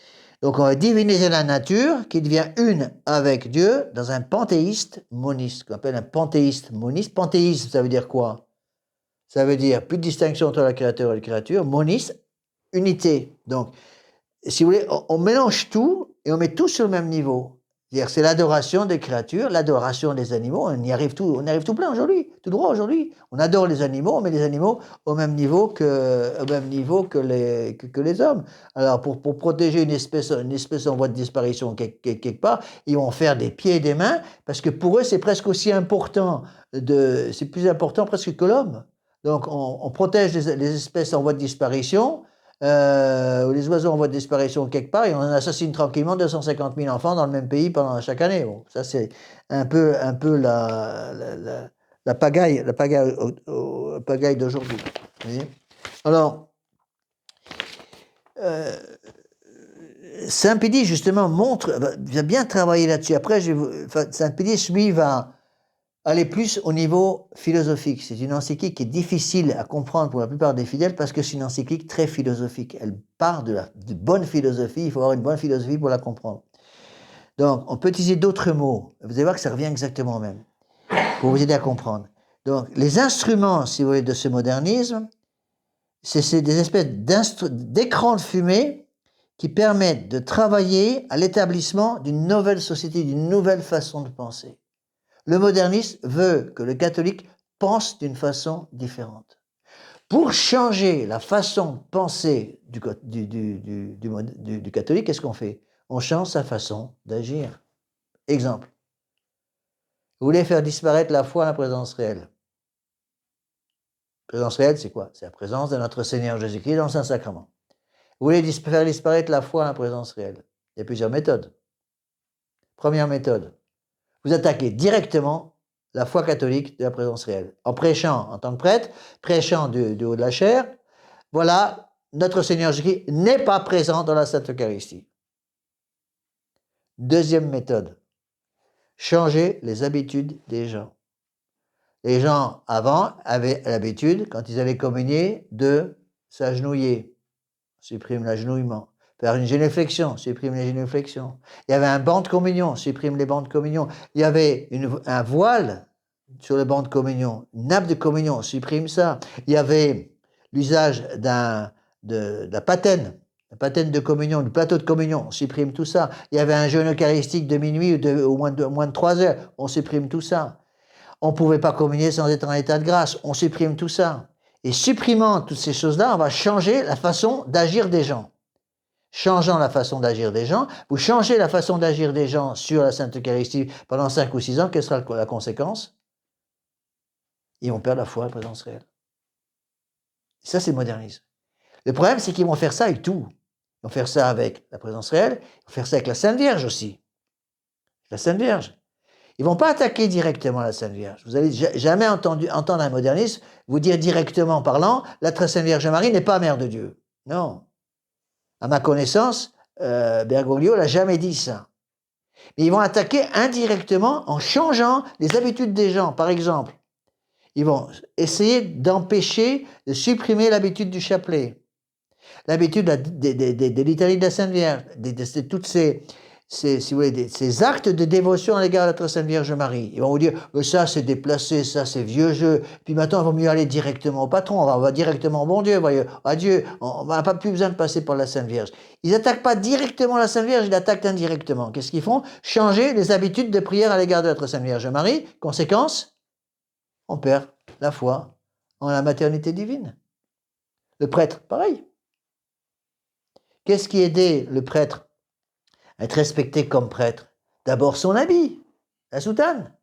Donc, on va diviniser la nature qui devient une avec Dieu dans un panthéiste moniste, qu'on appelle un panthéiste moniste. Panthéisme, ça veut dire quoi? Ça veut dire plus de distinction entre le créateur et la créature. Moniste, unité. Donc, si vous voulez, on mélange tout et on met tout sur le même niveau. C'est l'adoration des créatures, l'adoration des animaux, on arrive tout plein aujourd'hui, tout droit aujourd'hui. On adore les animaux, on met les animaux au même niveau que les hommes. Alors pour protéger une espèce en voie de disparition quelque part, ils vont faire des pieds et des mains, parce que pour eux c'est presque aussi important, c'est plus important presque que l'homme. Donc on protège les espèces en voie de disparition, les oiseaux en voie de disparition quelque part et on assassine tranquillement 250 000 enfants dans le même pays pendant chaque année. Bon, ça c'est un peu la pagaille d'aujourd'hui. Alors, Saint Pédis justement va bien travailler là-dessus. Après, Saint Pédis lui va aller plus au niveau philosophique. C'est une encyclique qui est difficile à comprendre pour la plupart des fidèles parce que c'est une encyclique très philosophique. Elle part de bonne philosophie, il faut avoir une bonne philosophie pour la comprendre. Donc, on peut utiliser d'autres mots. Vous allez voir que ça revient exactement au même, pour vous aider à comprendre. Donc, les instruments, si vous voulez, de ce modernisme, c'est des espèces d'écrans de fumée qui permettent de travailler à l'établissement d'une nouvelle société, d'une nouvelle façon de penser. Le moderniste veut que le catholique pense d'une façon différente. Pour changer la façon de penser du catholique, qu'est-ce qu'on fait? On change sa façon d'agir. Exemple. Vous voulez faire disparaître la foi à la présence réelle. La présence réelle, c'est quoi? C'est la présence de notre Seigneur Jésus-Christ dans le Saint-Sacrement. Vous voulez faire disparaître la foi à la présence réelle. Il y a plusieurs méthodes. Première méthode. Vous attaquez directement la foi catholique de la présence réelle. En prêchant en tant que prêtre, prêchant du haut de la chair, voilà, notre Seigneur Jésus-Christ n'est pas présent dans la Sainte Eucharistie. Deuxième méthode, changer les habitudes des gens. Les gens, avant, avaient l'habitude, quand ils allaient communier, de s'agenouiller. Supprime l'agenouillement. Faire une génuflexion, supprime les génuflexions. Il y avait un banc de communion, supprime les bancs de communion. Il y avait un voile sur le banc de communion, une nappe de communion, supprime ça. Il y avait l'usage de la patène de communion, du plateau de communion, on supprime tout ça. Il y avait un jeûne eucharistique de minuit ou moins de 3 heures, on supprime tout ça. On ne pouvait pas communier sans être en état de grâce, on supprime tout ça. Et supprimant toutes ces choses-là, on va changer la façon d'agir des gens. Changeant la façon d'agir des gens, vous changez la façon d'agir des gens sur la Sainte Eucharistie pendant 5 ou 6 ans, quelle sera la conséquence? Ils vont perdre la foi à la présence réelle. Et ça, c'est le modernisme. Le problème, c'est qu'ils vont faire ça avec tout. Ils vont faire ça avec la présence réelle, ils vont faire ça avec la Sainte Vierge aussi. La Sainte Vierge. Ils ne vont pas attaquer directement la Sainte Vierge. Vous n'allez jamais entendre un moderniste vous dire directement parlant, la très Sainte Vierge Marie n'est pas mère de Dieu. Non. À ma connaissance, Bergoglio n'a jamais dit ça. Mais ils vont attaquer indirectement en changeant les habitudes des gens. Par exemple, ils vont essayer d'empêcher, de supprimer l'habitude du chapelet, l'habitude de litanie de la Sainte Vierge, toutes ces si vous voulez, ces actes de dévotion à l'égard de notre Sainte Vierge Marie. Ils vont vous dire, ça c'est déplacé, ça c'est vieux jeu, puis maintenant il vaut mieux aller directement au patron, on va directement au bon Dieu, voyez, à Dieu, on n'a pas plus besoin de passer par la Sainte Vierge. Ils n'attaquent pas directement la Sainte Vierge, ils l'attaquent indirectement. Qu'est-ce qu'ils font? Changer les habitudes de prière à l'égard de notre Sainte Vierge Marie. Conséquence, on perd la foi en la maternité divine. Le prêtre, pareil. Qu'est-ce qui aidait le prêtre à être respecté comme prêtre? D'abord son habit, la soutane.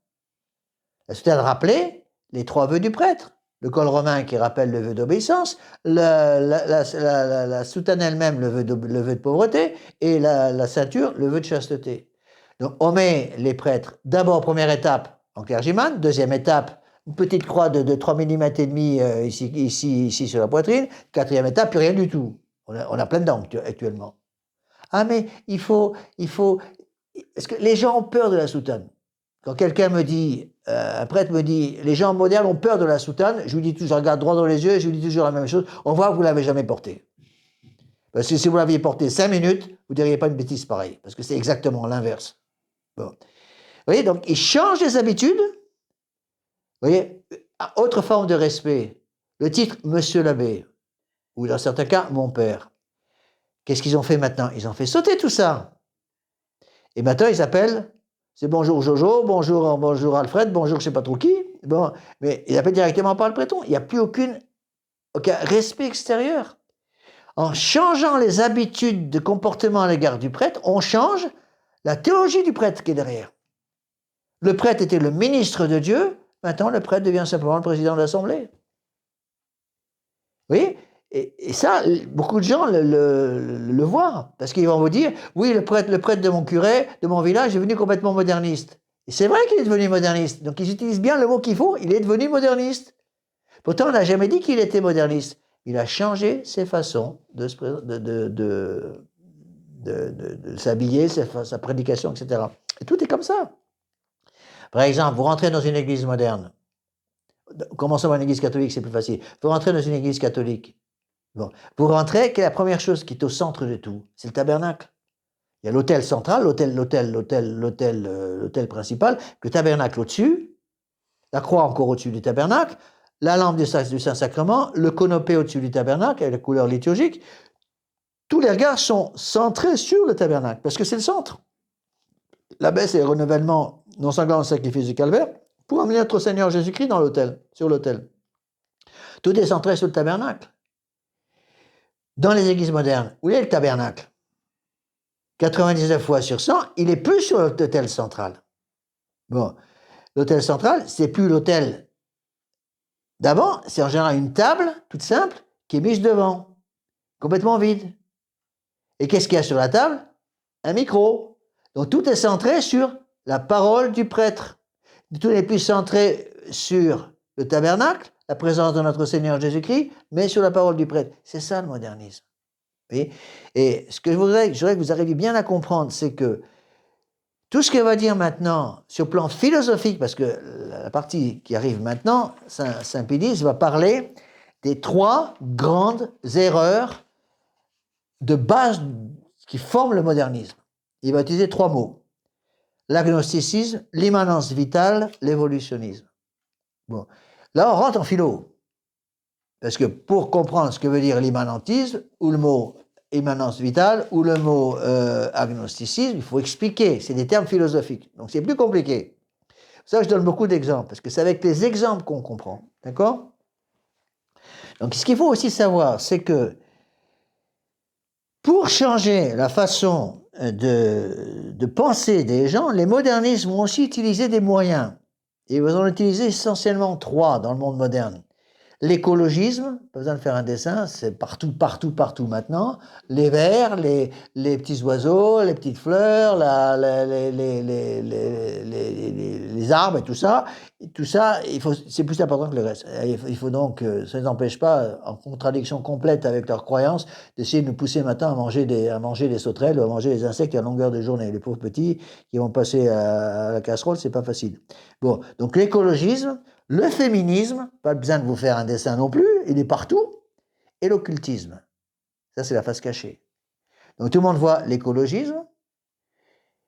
La soutane rappelait les 3 vœux du prêtre. Le col romain qui rappelle le vœu d'obéissance, la soutane elle-même, le vœu de pauvreté, et la ceinture, le vœu de chasteté. Donc on met les prêtres, d'abord première étape en clergyman, deuxième étape, une petite croix de 3 mm et demi ici sur la poitrine, quatrième étape, plus rien du tout. On a plein dedans actuellement. Ah mais il faut... Est-ce que les gens ont peur de la soutane? Quand quelqu'un me dit, un prêtre me dit, les gens modernes ont peur de la soutane, je lui dis toujours, je regarde droit dans les yeux et je lui dis toujours la même chose, on voit que vous ne l'avez jamais portée. Parce que si vous l'aviez portée 5 minutes, vous ne diriez pas une bêtise pareille, parce que c'est exactement l'inverse. Bon. Vous voyez, donc ils changent les habitudes. Vous voyez, autre forme de respect, le titre Monsieur l'abbé, ou dans certains cas, mon père. Qu'est-ce qu'ils ont fait maintenant? Ils ont fait sauter tout ça. Et maintenant, ils appellent, c'est bonjour Jojo, bonjour Alfred, bonjour je ne sais pas trop qui. Bon, mais ils appellent directement par le prénom. Il n'y a plus aucun respect extérieur. En changeant les habitudes de comportement à l'égard du prêtre, on change la théologie du prêtre qui est derrière. Le prêtre était le ministre de Dieu, maintenant le prêtre devient simplement le président de l'Assemblée. Vous voyez? Et ça, beaucoup de gens le voient, parce qu'ils vont vous dire, oui, le prêtre de mon curé, de mon village, est devenu complètement moderniste. Et c'est vrai qu'il est devenu moderniste, donc ils utilisent bien le mot qu'il faut, il est devenu moderniste. Pourtant, on n'a jamais dit qu'il était moderniste. Il a changé ses façons de s'habiller, sa prédication, etc. Et tout est comme ça. Par exemple, vous rentrez dans une église moderne. Commençons par une église catholique, c'est plus facile. Vous rentrez dans une église catholique. Bon. Vous rentrez, quelle est la première chose qui est au centre de tout? C'est le tabernacle. Il y a l'autel central, l'autel principal, le tabernacle au-dessus, la croix encore au-dessus du tabernacle, la lampe du Saint-Sacrement, le canopée au-dessus du tabernacle avec la couleur liturgique. Tous les regards sont centrés sur le tabernacle, parce que c'est le centre. L'abbesse, c'est le renouvellement non sanglant du sacrifice du calvaire pour amener notre Seigneur Jésus-Christ dans l'autel, sur l'autel. Tout est centré sur le tabernacle. Dans les églises modernes, où est le tabernacle? 99 fois sur 100, il est plus sur l'autel central. Bon, l'autel central, c'est plus l'autel d'avant, c'est en général une table, toute simple, qui est mise devant, complètement vide. Et qu'est-ce qu'il y a sur la table? Un micro. Donc tout est centré sur la parole du prêtre. Tout n'est plus centré sur le tabernacle, la présence de notre Seigneur Jésus-Christ, mais sur la parole du prêtre. C'est ça le modernisme. Et ce que je voudrais que vous arriviez bien à comprendre, c'est que tout ce qu'elle va dire maintenant, sur le plan philosophique, parce que la partie qui arrive maintenant, Saint Pédis va parler des 3 grandes erreurs de base qui forment le modernisme. Il va utiliser 3 mots. L'agnosticisme, l'immanence vitale, l'évolutionnisme. Bon. Là, on rentre en philo. Parce que pour comprendre ce que veut dire l'immanentisme, ou le mot immanence vitale, ou le mot agnosticisme, il faut expliquer. C'est des termes philosophiques. Donc c'est plus compliqué. Ça, je donne beaucoup d'exemples, parce que c'est avec les exemples qu'on comprend. D'accord? Donc ce qu'il faut aussi savoir, c'est que pour changer la façon de penser des gens, les modernistes vont aussi utiliser des moyens. Et ils vont en utiliser essentiellement 3 dans le monde moderne. L'écologisme, pas besoin de faire un dessin, c'est partout maintenant. Les vers, les petits oiseaux, les petites fleurs, les arbres et tout ça, c'est plus important que le reste. Il faut donc, ça ne n'empêche pas, en contradiction complète avec leurs croyances, d'essayer de nous pousser maintenant à manger des sauterelles ou à manger des insectes à longueur de journée. Les pauvres petits qui vont passer à la casserole, c'est pas facile. Bon, donc l'écologisme, le féminisme, pas besoin de vous faire un dessin non plus, il est partout, et l'occultisme. Ça, c'est la face cachée. Donc tout le monde voit l'écologisme,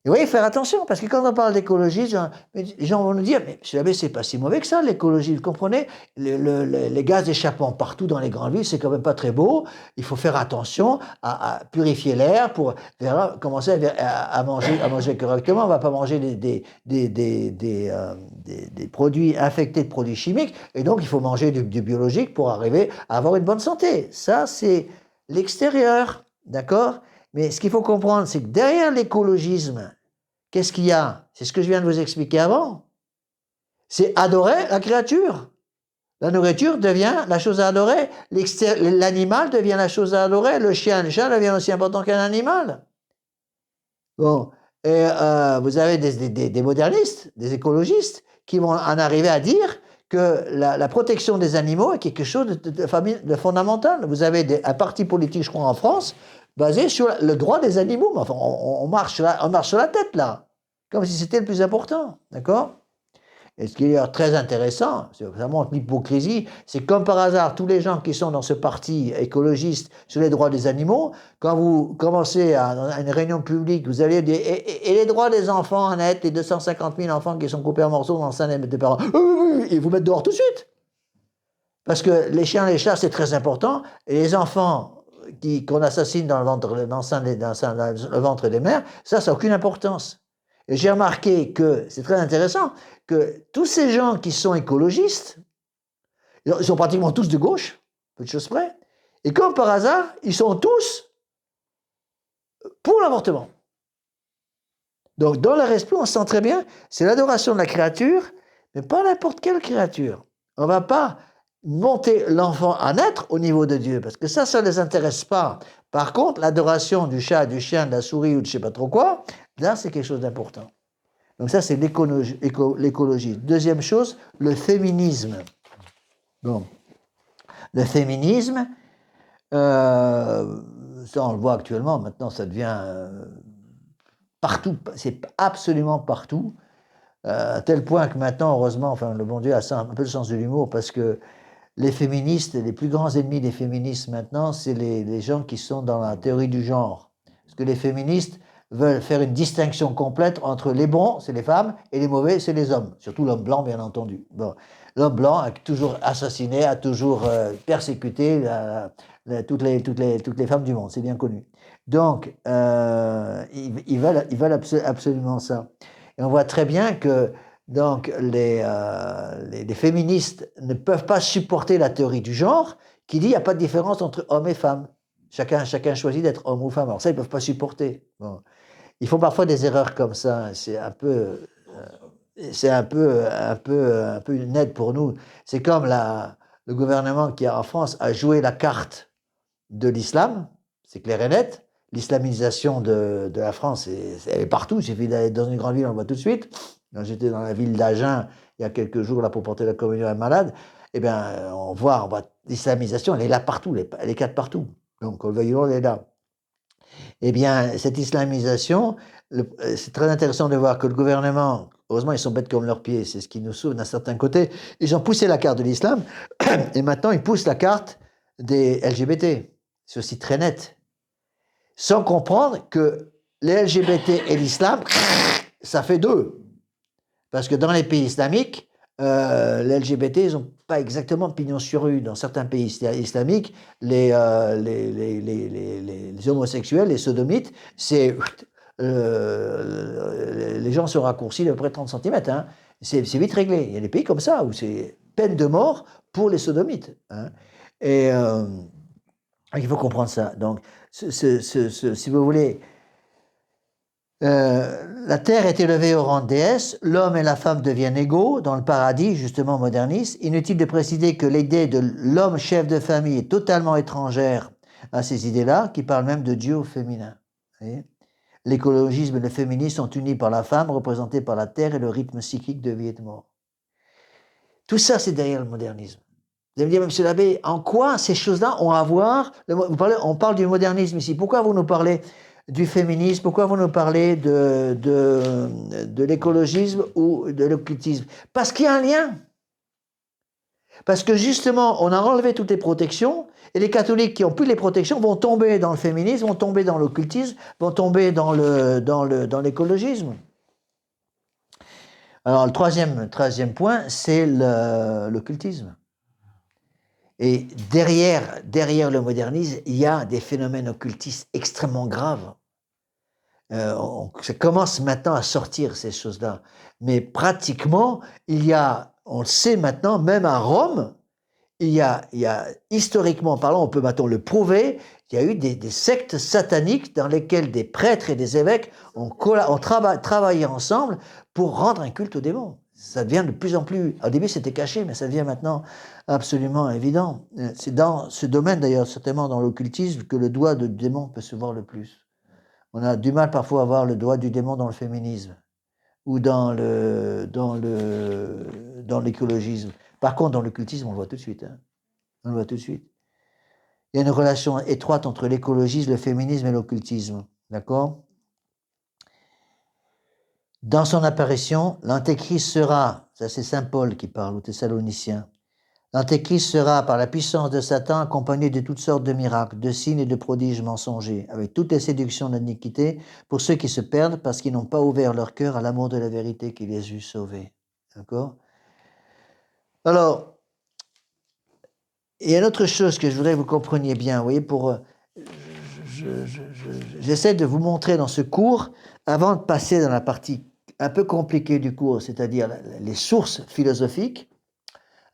Et vous voyez, faire attention, parce que quand on parle d'écologie, les gens vont nous dire, mais monsieur l'abbé, c'est pas si mauvais que ça, l'écologie, vous comprenez? Les gaz d'échappement partout dans les grandes villes, c'est quand même pas très beau. Il faut faire attention à purifier l'air pour commencer à manger correctement. On va pas manger des produits infectés de produits chimiques, et donc il faut manger du biologique pour arriver à avoir une bonne santé. Ça, c'est l'extérieur, d'accord? Mais ce qu'il faut comprendre, c'est que derrière l'écologisme, qu'est-ce qu'il y a? C'est ce que je viens de vous expliquer avant. C'est adorer la créature. La nourriture devient la chose à adorer. L'animal devient la chose à adorer. Le chien, le chat devient aussi important qu'un animal. Bon, et vous avez des modernistes, des écologistes, qui vont en arriver à dire que la protection des animaux est quelque chose de fondamental. Vous avez un parti politique, je crois, en France, basé sur le droit des animaux. Mais enfin, on marche sur la tête, là, comme si c'était le plus important, d'accord? Et ce qui est très intéressant, ça montre l'hypocrisie, c'est comme par hasard, tous les gens qui sont dans ce parti écologiste sur les droits des animaux, quand vous commencez à une réunion publique, vous allez dire, et les droits des enfants, Annette, les 250 000 enfants qui sont coupés en morceaux dans le sein des parents, ils vous mettent dehors tout de suite. Parce que les chiens, les chats, c'est très important, et les enfants qu'on assassine dans le ventre des mères, ça n'a aucune importance. Et j'ai remarqué que, c'est très intéressant, que tous ces gens qui sont écologistes, ils sont pratiquement tous de gauche, peu de choses près, et comme par hasard, ils sont tous pour l'avortement. Donc dans leur esprit, on sent très bien, c'est l'adoration de la créature, mais pas n'importe quelle créature. On ne va pas monter l'enfant à naître au niveau de Dieu, parce que ça ne les intéresse pas. Par contre, l'adoration du chat, du chien, de la souris ou de je ne sais pas trop quoi, là c'est quelque chose d'important. Donc ça, c'est l'écologie. Deuxième chose, le féminisme. Bon. Le féminisme, ça on le voit actuellement, maintenant ça devient partout, c'est absolument partout, à tel point que maintenant, heureusement, enfin le bon Dieu a un peu le sens de l'humour, parce que les féministes, les plus grands ennemis des féministes maintenant, c'est les gens qui sont dans la théorie du genre. Parce que les féministes veulent faire une distinction complète entre les bons, c'est les femmes, et les mauvais, c'est les hommes. Surtout l'homme blanc, bien entendu. Bon. L'homme blanc a toujours assassiné, a toujours persécuté toutes les femmes du monde, c'est bien connu. Donc, ils veulent absolument ça. Et on voit très bien que donc, les féministes ne peuvent pas supporter la théorie du genre qui dit qu'il n'y a pas de différence entre homme et femme. Chacun choisit d'être homme ou femme. Alors ça, ils ne peuvent pas supporter. Bon. Ils font parfois des erreurs comme ça. C'est un peu une aide pour nous. C'est comme le gouvernement qui, en France, a joué la carte de l'islam. C'est clair et net. L'islamisation de la France, elle est partout. Il suffit d'aller dans une grande ville, on le voit tout de suite. Quand j'étais dans la ville d'Agen, il y a quelques jours, là, pour porter la communion à un malade, eh bien, on voit l'islamisation, elle est là partout, elle est quatre partout. Donc, on le veuille ou non, elle est là. Eh bien, cette islamisation, c'est très intéressant de voir que le gouvernement, heureusement, ils sont bêtes comme leurs pieds, c'est ce qui nous sauve d'un certain côté, ils ont poussé la carte de l'islam, et maintenant, ils poussent la carte des LGBT. C'est aussi très net. Sans comprendre que les LGBT et l'islam, ça fait deux. Parce que dans les pays islamiques, les LGBT, ils n'ont pas exactement pignon sur rue. Dans certains pays islamiques, les homosexuels, les sodomites, c'est les gens sont raccourcis d'à peu près 30 cm. Hein. C'est vite réglé. Il y a des pays comme ça où c'est peine de mort pour les sodomites. Hein. Et il faut comprendre ça. Donc, si vous voulez, la terre est élevée au rang de déesse, l'homme et la femme deviennent égaux dans le paradis, justement moderniste. Inutile de préciser que l'idée de l'homme chef de famille est totalement étrangère à ces idées-là, qui parlent même de Dieu au féminin. L'écologisme et le féminisme sont unis par la femme, représentée par la terre et le rythme cyclique de vie et de mort. Tout ça, c'est derrière le modernisme. Vous allez me dire, monsieur l'abbé, en quoi ces choses-là ont à voir? On parle du modernisme ici. Pourquoi vous nous parlez du féminisme? Pourquoi vous nous parlez de l'écologisme ou de l'occultisme? Parce qu'il y a un lien. Parce que justement, on a enlevé toutes les protections, et les catholiques qui n'ont plus les protections vont tomber dans le féminisme, vont tomber dans l'occultisme, vont tomber dans l'écologisme. Alors, le troisième point, c'est l'occultisme. Et derrière le modernisme, il y a des phénomènes occultistes extrêmement graves. Ça commence maintenant à sortir, ces choses-là. Mais pratiquement, on le sait maintenant, même à Rome, il y a historiquement parlant, on peut maintenant le prouver, il y a eu des sectes sataniques dans lesquelles des prêtres et des évêques ont travaillé ensemble pour rendre un culte aux démons. Ça devient de plus en plus... Au début, c'était caché, mais ça devient maintenant absolument évident. C'est dans ce domaine, d'ailleurs, certainement dans l'occultisme, que le doigt de démon peut se voir le plus. On a du mal parfois à voir le doigt du démon dans le féminisme ou dans l'écologisme. Par contre, dans l'occultisme, on le voit tout de suite. Hein. On le voit tout de suite. Il y a une relation étroite entre l'écologisme, le féminisme et l'occultisme. D'accord ? Dans son apparition, l'Antéchrist sera, ça c'est saint Paul qui parle aux Thessaloniciens, l'Antéchrist sera, par la puissance de Satan, accompagné de toutes sortes de miracles, de signes et de prodiges mensongers, avec toutes les séductions de l'iniquité, pour ceux qui se perdent parce qu'ils n'ont pas ouvert leur cœur à l'amour de la vérité qui les eût sauvés. D'accord ? Alors, il y a une autre chose que je voudrais que vous compreniez bien, vous voyez, j'essaie de vous montrer dans ce cours, avant de passer dans la partie un peu compliquée du cours, c'est-à-dire les sources philosophiques,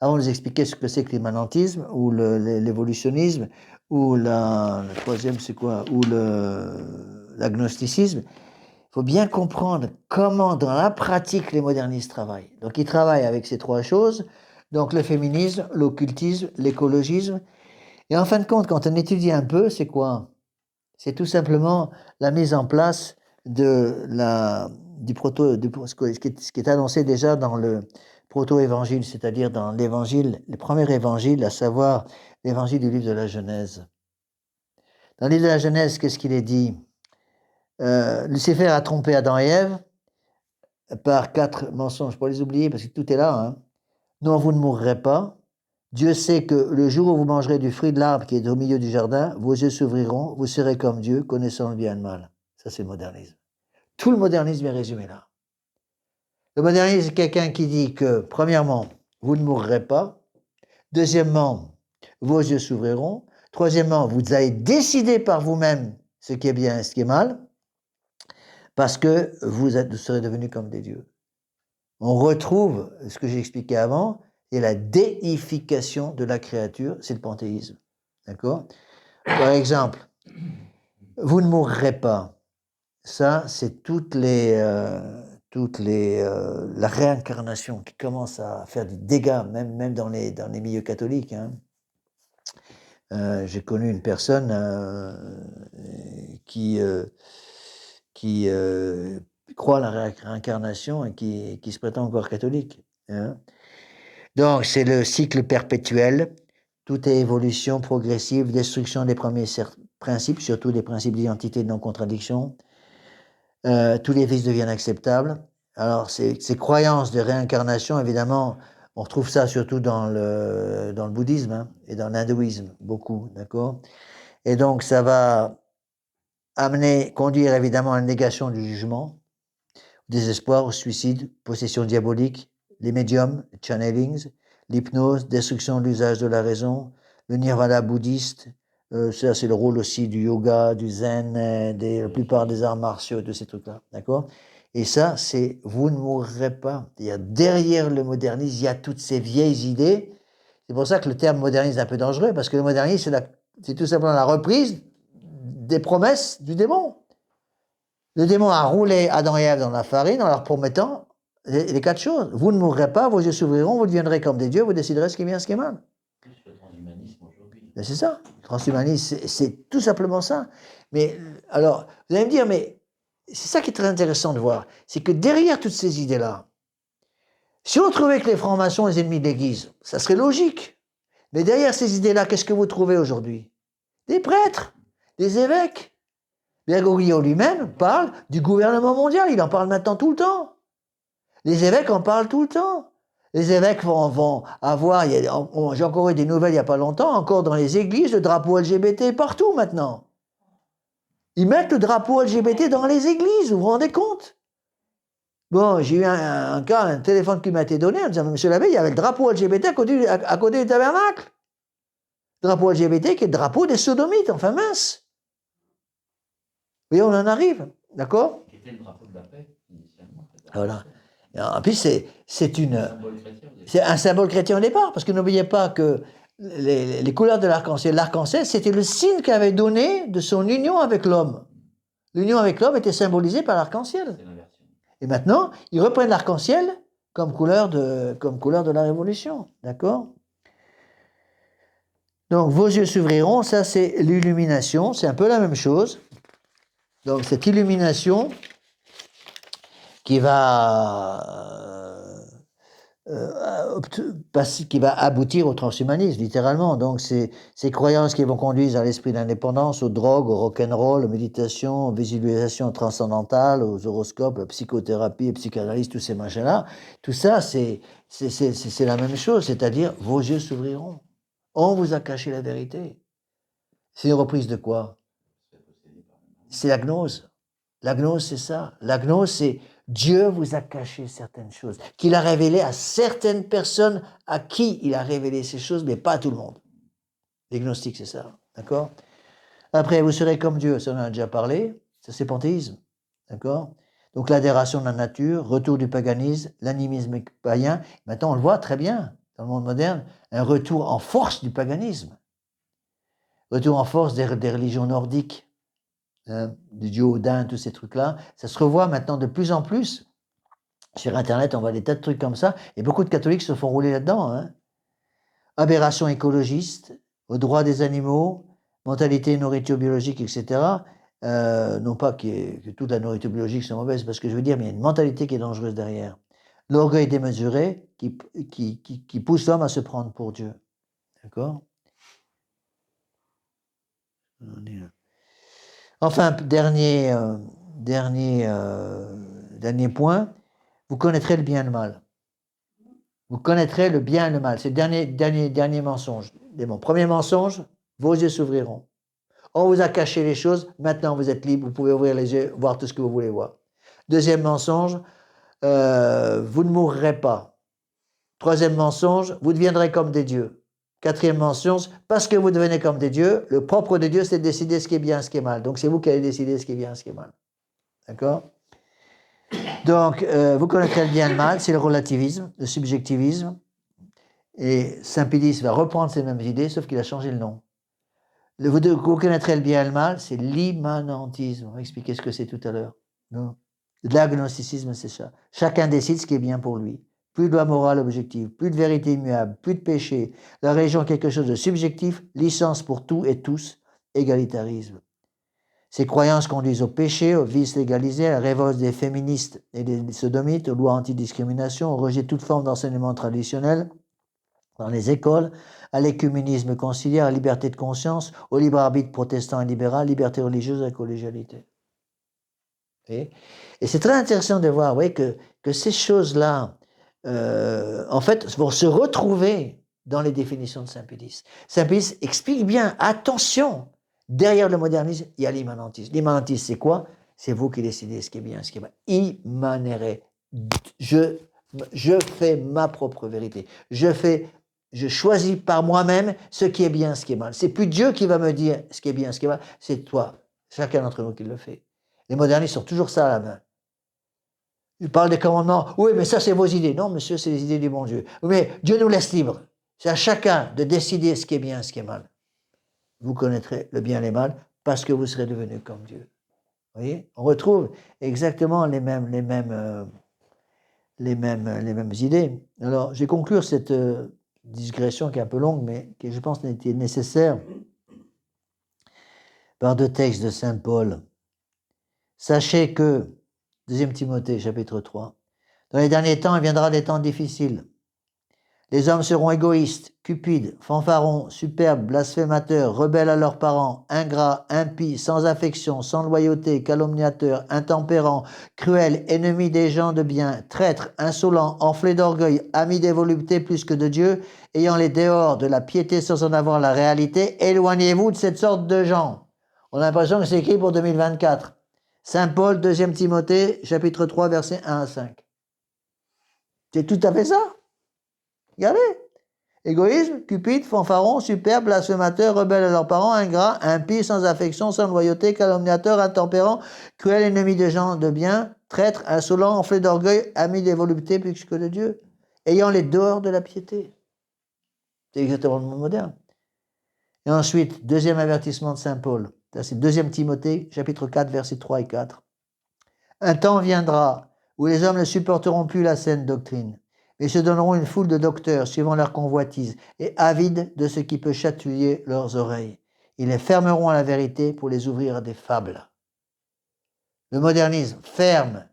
avant de vous expliquer ce que c'est que l'immanentisme, ou l'évolutionnisme, ou le troisième c'est quoi, ou l'agnosticisme, il faut bien comprendre comment dans la pratique les modernistes travaillent. Donc ils travaillent avec ces trois choses, donc le féminisme, l'occultisme, l'écologisme, et en fin de compte, quand on étudie un peu, c'est quoi? C'est tout simplement la mise en place de ce qui est annoncé déjà dans le proto-évangile, c'est-à-dire dans l'évangile, le premier évangile, à savoir l'évangile du livre de la Genèse. Dans le livre de la Genèse, qu'est-ce qu'il est dit? Lucifer a trompé Adam et Ève par 4 mensonges, pour les oublier, parce que tout est là. Hein. Non, vous ne mourrez pas. Dieu sait que le jour où vous mangerez du fruit de l'arbre qui est au milieu du jardin, vos yeux s'ouvriront, vous serez comme Dieu, connaissant le bien et le mal. Ça, c'est le modernisme. Tout le modernisme est résumé là. Le modernisme, c'est quelqu'un qui dit que, premièrement, vous ne mourrez pas. Deuxièmement, vos yeux s'ouvriront. Troisièmement, vous allez décider par vous-même ce qui est bien et ce qui est mal, parce que vous serez devenus comme des dieux. On retrouve ce que j'ai expliqué avant, et la déification de la créature, c'est le panthéisme. D'accord ? Par exemple, vous ne mourrez pas. Ça, c'est la réincarnation qui commence à faire des dégâts, même dans les milieux catholiques. Hein. J'ai connu une personne qui croit à la réincarnation et qui se prétend encore catholique. Hein. Donc, c'est le cycle perpétuel. Tout est évolution progressive, destruction des premiers principes, surtout des principes d'identité et de non-contradiction. Tous les vices deviennent acceptables. Alors, ces croyances de réincarnation, évidemment, on retrouve ça surtout dans le bouddhisme hein, et dans l'hindouisme, beaucoup, d'accord ? Et donc, ça va conduire évidemment à la négation du jugement, au désespoir, au suicide, possession diabolique, les médiums, les channelings, l'hypnose, destruction de l'usage de la raison, le nirvana bouddhiste, ça c'est le rôle aussi du yoga, du zen, la plupart des arts martiaux, de ces trucs-là, d'accord ? Et ça, c'est vous ne mourrez pas. Derrière le modernisme, il y a toutes ces vieilles idées. C'est pour ça que le terme modernisme est un peu dangereux, parce que le modernisme, c'est tout simplement la reprise des promesses du démon. Le démon a roulé Adam et Ève dans la farine en leur promettant les 4 choses. Vous ne mourrez pas, vos yeux s'ouvriront, vous deviendrez comme des dieux, vous déciderez ce qui est bien, ce qui est mal. C'est le transhumanisme aujourd'hui. C'est ça. Le transhumanisme, c'est tout simplement ça. Mais alors, vous allez me dire, mais c'est ça qui est très intéressant de voir. C'est que derrière toutes ces idées-là, si on trouvait que les francs-maçons, les ennemis de l'Église, ça serait logique. Mais derrière ces idées-là, qu'est-ce que vous trouvez aujourd'hui? Des prêtres, des évêques. Bergoglio lui-même parle du gouvernement mondial, il en parle maintenant tout le temps. Les évêques en parlent tout le temps. Les évêques vont avoir, j'ai encore eu des nouvelles il n'y a pas longtemps, encore dans les églises, le drapeau LGBT partout maintenant. Ils mettent le drapeau LGBT dans les églises, vous vous rendez compte? Bon, j'ai eu un cas, un téléphone qui m'a été donné en disant, monsieur l'abbé, il y avait le drapeau LGBT à côté du tabernacle. Le drapeau LGBT qui est le drapeau des sodomites, enfin mince. Oui, on en arrive, d'accord? Qui était le drapeau de la paix, initialement. Voilà. En plus, c'est C'est un symbole chrétien au départ, parce que n'oubliez pas que les couleurs de l'arc-en-ciel, c'était le signe qu'il avait donné de son union avec l'homme. L'union avec l'homme était symbolisée par l'arc-en-ciel. C'est l'inversion. Et maintenant, ils reprennent l'arc-en-ciel comme couleur de la Révolution, d'accord? Donc, vos yeux s'ouvriront, ça c'est l'illumination, c'est un peu la même chose. Donc, cette illumination qui va aboutir au transhumanisme, littéralement. Donc, ces croyances qui vont conduire à l'esprit d'indépendance, aux drogues, au rock'n'roll, aux méditations, aux visualisations transcendantales, aux horoscopes, à la psychothérapie, à la psychanalyse, tous ces machins-là, tout ça, c'est la même chose, c'est-à-dire, vos yeux s'ouvriront. On vous a caché la vérité. C'est une reprise de quoi? C'est la gnose. La gnose, c'est ça. La gnose, c'est Dieu vous a caché certaines choses, qu'il a révélées à certaines personnes à qui il a révélé ces choses, mais pas à tout le monde. Les gnostiques, c'est ça. D'accord? Après, vous serez comme Dieu, ça on en a déjà parlé, ça c'est panthéisme. D'accord? Donc l'adhération de la nature, retour du paganisme, l'animisme païen. Maintenant, on le voit très bien dans le monde moderne, un retour en force du paganisme. Retour en force des religions nordiques. Du dieu Odin, tous ces trucs-là, ça se revoit maintenant de plus en plus. Sur Internet, on voit des tas de trucs comme ça, et beaucoup de catholiques se font rouler là-dedans. Hein. Aberration écologiste, aux droits des animaux, mentalité nourriture biologique, etc. Non pas que toute la nourriture biologique soit mauvaise, parce que je veux dire, mais il y a une mentalité qui est dangereuse derrière. L'orgueil démesuré qui pousse l'homme à se prendre pour Dieu. D'accord? Enfin, dernier point, vous connaîtrez le bien et le mal. Vous connaîtrez le bien et le mal. C'est le dernier mensonge. Mon premier mensonge, vos yeux s'ouvriront. On vous a caché les choses, maintenant vous êtes libre, vous pouvez ouvrir les yeux, voir tout ce que vous voulez voir. Deuxième mensonge, vous ne mourrez pas. Troisième mensonge, vous deviendrez comme des dieux. Quatrième mensonge, parce que vous devenez comme des dieux, le propre de Dieu, c'est de décider ce qui est bien, ce qui est mal. Donc c'est vous qui allez décider ce qui est bien, ce qui est mal. D'accord? Donc, vous connaîtrez le bien et le mal, c'est le relativisme, le subjectivisme. Et Saint-Pédis va reprendre ces mêmes idées, sauf qu'il a changé le nom. Vous connaîtrez le bien et le mal, c'est l'immanentisme. On va expliquer ce que c'est tout à l'heure. L'agnosticisme, c'est ça. Chacun décide ce qui est bien pour lui. Plus de loi morale objective, plus de vérité immuable, plus de péché. La religion, quelque chose de subjectif, licence pour tout et tous, égalitarisme. Ces croyances conduisent au péché, au vice légalisé, à la révolte des féministes et des sodomites, aux lois antidiscrimination, au rejet de toute forme d'enseignement traditionnel dans les écoles, à l'écuménisme conciliaire, à la liberté de conscience, au libre arbitre protestant et libéral, liberté religieuse et collégialité. Et c'est très intéressant de voir que ces choses-là, en fait, vont se retrouver dans les définitions de Saint-Pédis. Saint-Pédis explique bien, attention, derrière le modernisme, il y a l'immanentisme. L'immanentisme, c'est quoi? C'est vous qui décidez ce qui est bien, ce qui est mal. Immanere. Je fais ma propre vérité. Je choisis par moi-même ce qui est bien, ce qui est mal. C'est plus Dieu qui va me dire ce qui est bien, ce qui est mal. C'est toi, chacun d'entre nous qui le fait. Les modernistes ont toujours ça à la main. Ils parlent des commandements. Oui, mais ça, c'est vos idées. Non, monsieur, c'est les idées du bon Dieu. Oui, mais Dieu nous laisse libres. C'est à chacun de décider ce qui est bien, ce qui est mal. Vous connaîtrez le bien et le mal parce que vous serez devenus comme Dieu. Vous voyez? On retrouve exactement les mêmes idées. Alors, je vais conclure cette digression qui est un peu longue, mais qui, je pense, n'était nécessaire par deux textes de Saint Paul. Sachez que, 2 Timothée, chapitre 3, dans les derniers temps, il viendra des temps difficiles. Les hommes seront égoïstes, cupides, fanfarons, superbes, blasphémateurs, rebelles à leurs parents, ingrats, impies, sans affection, sans loyauté, calomniateurs, intempérants, cruels, ennemis des gens de bien, traîtres, insolents, enflés d'orgueil, amis des voluptés plus que de Dieu, ayant les dehors de la piété sans en avoir la réalité. Éloignez-vous de cette sorte de gens. On a l'impression que c'est écrit pour 2024. Saint Paul, 2 Timothée, chapitre 3, versets 1 à 5. C'est tout à fait ça. Regardez. Égoïsme, cupide, fanfaron, superbe, blasphémateur, rebelle à leurs parents, ingrat, impie, sans affection, sans loyauté, calomniateur, intempérant, cruel, ennemi des gens de bien, traître, insolent, enflé d'orgueil, ami des voluptés plus que de Dieu, ayant les dehors de la piété. C'est exactement le monde moderne. Et ensuite, deuxième avertissement de Saint Paul. C'est 2 Timothée, chapitre 4, versets 3 et 4. Un temps viendra où les hommes ne supporteront plus la saine doctrine, mais se donneront une foule de docteurs suivant leur convoitise et avides de ce qui peut chatouiller leurs oreilles. Ils les fermeront à la vérité pour les ouvrir à des fables. Le modernisme ferme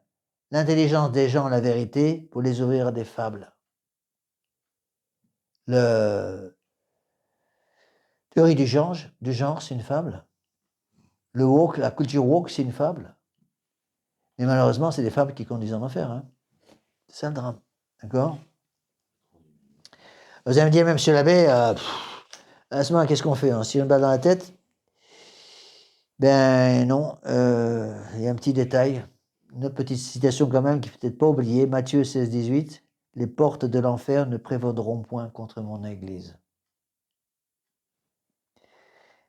l'intelligence des gens à la vérité pour les ouvrir à des fables. La théorie du genre, c'est une fable. Le woke, la culture woke, c'est une fable. Mais malheureusement, c'est des fables qui conduisent en enfer. Hein. C'est ça le drame. D'accord? Vous allez me dire, même monsieur l'abbé, à ce moment, qu'est-ce qu'on fait? On se tire une balle dans la tête? Ben non. Il y a un petit détail. Une autre petite citation quand même qu'il ne faut peut-être pas oublier. Matthieu 16, 18. Les portes de l'enfer ne prévaudront point contre mon Église.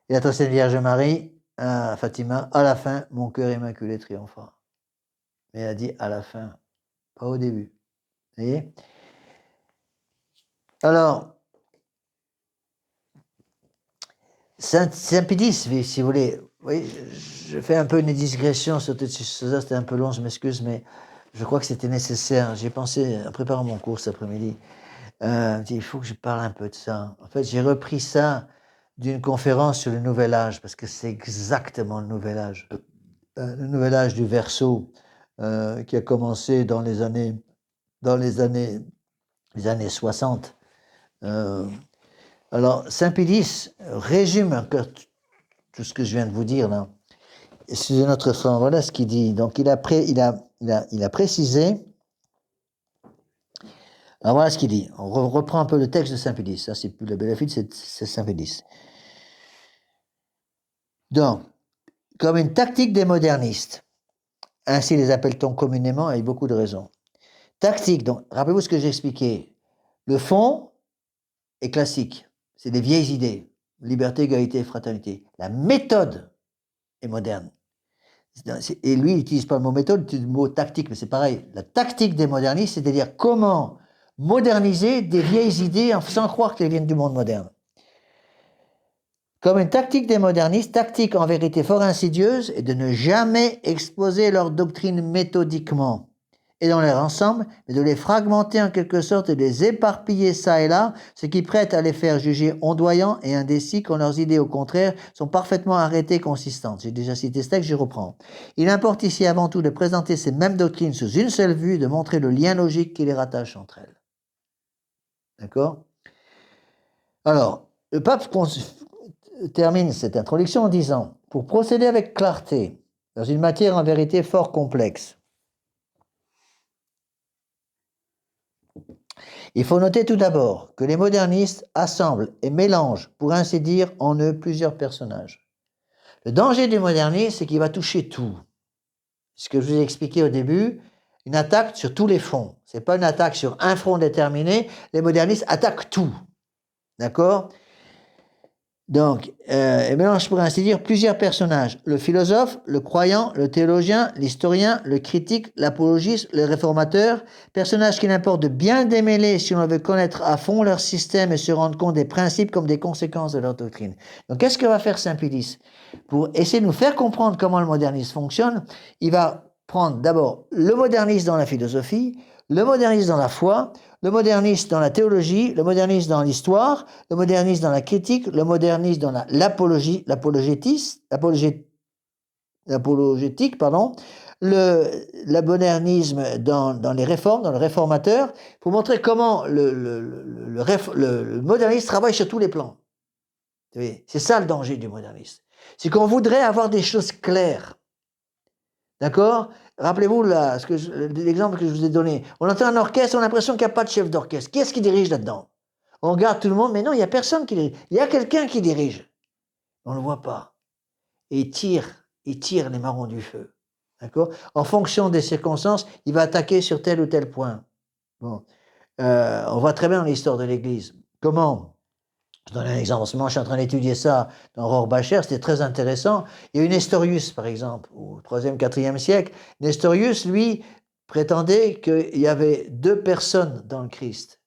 Et la très sainte Vierge Marie, à Fatima, à la fin, mon cœur immaculé triomphera. Mais elle a dit à la fin, pas au début. Vous voyez? Alors, Saint-Pédis, si vous voulez, oui, je fais un peu une digression sur tout ça, c'était un peu long, je m'excuse, mais je crois que c'était nécessaire. J'ai pensé, en préparant mon cours cet après-midi, il faut que je parle un peu de ça. En fait, j'ai repris ça d'une conférence sur le Nouvel Âge, parce que c'est exactement le Nouvel Âge. Le Nouvel Âge du Verseau, qui a commencé dans les années 60. Alors, Saint-Pédis résume encore tout ce que je viens de vous dire là. C'est une autre forme. Voilà ce qu'il dit. Donc, il a précisé. Alors, voilà ce qu'il dit. On reprend un peu le texte de Saint-Pédis. Ça, c'est plus la Bénéfice, c'est Saint-Pédis. Donc, comme une tactique des modernistes, ainsi les appelle-t-on communément avec beaucoup de raisons. Tactique, donc, rappelez-vous ce que j'ai expliqué. Le fond est classique. C'est des vieilles idées. Liberté, égalité, fraternité. La méthode est moderne. Et lui, il n'utilise pas le mot méthode, il utilise le mot tactique, mais c'est pareil. La tactique des modernistes, c'est-à-dire comment moderniser des vieilles idées sans croire qu'elles viennent du monde moderne. Comme une tactique des modernistes, tactique en vérité fort insidieuse, est de ne jamais exposer leur doctrine méthodiquement et dans leur ensemble, mais de les fragmenter en quelque sorte et de les éparpiller ça et là, ce qui prête à les faire juger ondoyants et indécis quand leurs idées, au contraire, sont parfaitement arrêtées et consistantes. J'ai déjà cité ce texte, je reprends. Il importe ici avant tout de présenter ces mêmes doctrines sous une seule vue, de montrer le lien logique qui les rattache entre elles. D'accord? Alors, le pape termine cette introduction en disant « Pour procéder avec clarté dans une matière en vérité fort complexe, il faut noter tout d'abord que les modernistes assemblent et mélangent, pour ainsi dire, en eux plusieurs personnages. Le danger du modernisme, c'est qu'il va toucher tout. Ce que je vous ai expliqué au début, une attaque sur tous les fronts. Ce n'est pas une attaque sur un front déterminé. Les modernistes attaquent tout. D'accord ? Donc, il mélange pour ainsi dire plusieurs personnages. Le philosophe, le croyant, le théologien, l'historien, le critique, l'apologiste, le réformateur. Personnages qu'il importe de bien démêler si on veut connaître à fond leur système et se rendre compte des principes comme des conséquences de leur doctrine. Donc, qu'est-ce que va faire Saint-Pédis? Pour essayer de nous faire comprendre comment le modernisme fonctionne, il va prendre d'abord le modernisme dans la philosophie, le modernisme dans la foi, le modernisme dans la théologie, le modernisme dans l'histoire, le modernisme dans la critique, le modernisme dans l'apologétique, le modernisme dans les réformes, dans le réformateur, pour montrer comment le moderniste travaille sur tous les plans. C'est ça le danger du moderniste. C'est qu'on voudrait avoir des choses claires. D'accord? Rappelez-vous l'exemple que je vous ai donné. On entend un orchestre, on a l'impression qu'il n'y a pas de chef d'orchestre. Qui est-ce qui dirige là-dedans? On regarde tout le monde, mais non, il n'y a personne qui dirige. Il y a quelqu'un qui dirige. On ne le voit pas. Et il tire les marrons du feu. D'accord? En fonction des circonstances, il va attaquer sur tel ou tel point. Bon. On voit très bien dans l'histoire de l'Église. Comment? Je donne un exemple. En ce moment, je suis en train d'étudier ça dans Rohrbacher, c'était très intéressant. Il y a eu Nestorius, par exemple, au 3e, 4e siècle. Nestorius, lui, prétendait qu'il y avait 2 personnes dans le Christ.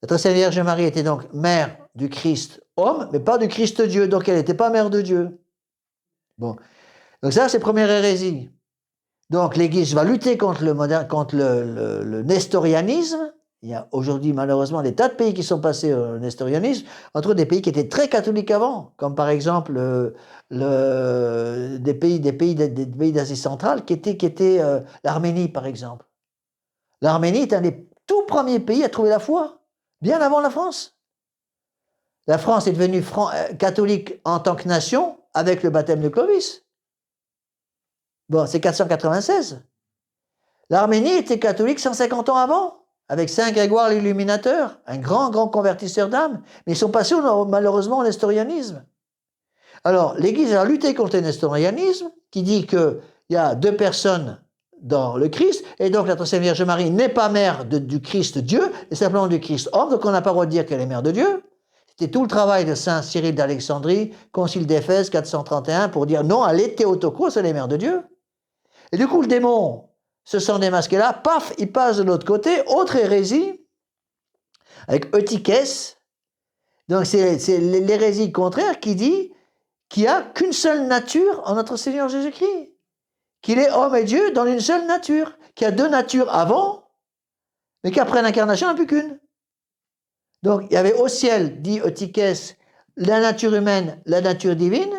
La Très Sainte Vierge Marie était donc mère du Christ homme, mais pas du Christ Dieu, donc elle n'était pas mère de Dieu. Bon. Donc ça, c'est première hérésie. Donc l'Église va lutter contre le nestorianisme. Il y a aujourd'hui malheureusement des tas de pays qui sont passés au nestorianisme, entre des pays qui étaient très catholiques avant, comme par exemple des pays d'Asie centrale qui étaient l'Arménie par exemple. L'Arménie est un des tout premiers pays à trouver la foi, bien avant la France. La France est devenue catholique en tant que nation avec le baptême de Clovis. Bon, c'est 496. L'Arménie était catholique 150 ans avant, avec Saint Grégoire l'Illuminateur, un grand convertisseur d'âmes, mais ils sont passés malheureusement au nestorianisme. Alors, l'Église a lutté contre le nestorianisme, qui dit qu'il y a 2 personnes dans le Christ, et donc la Très Sainte Vierge Marie n'est pas mère du Christ Dieu, mais simplement du Christ homme, donc on n'a pas le droit de dire qu'elle est mère de Dieu. C'était tout le travail de Saint Cyril d'Alexandrie, Concile d'Éphèse 431, pour dire non, elle est Théotokos, elle est mère de Dieu. Et du coup, le démon se sent démasqué là, paf, il passe de l'autre côté, autre hérésie, avec Eutychès. Donc c'est l'hérésie contraire qui dit qu'il n'y a qu'une seule nature en notre Seigneur Jésus-Christ, qu'il est homme et Dieu dans une seule nature, qu'il y a 2 natures avant, mais qu'après l'incarnation, il n'y en a plus qu'une. Donc il y avait au ciel, dit Eutychès, la nature humaine, la nature divine.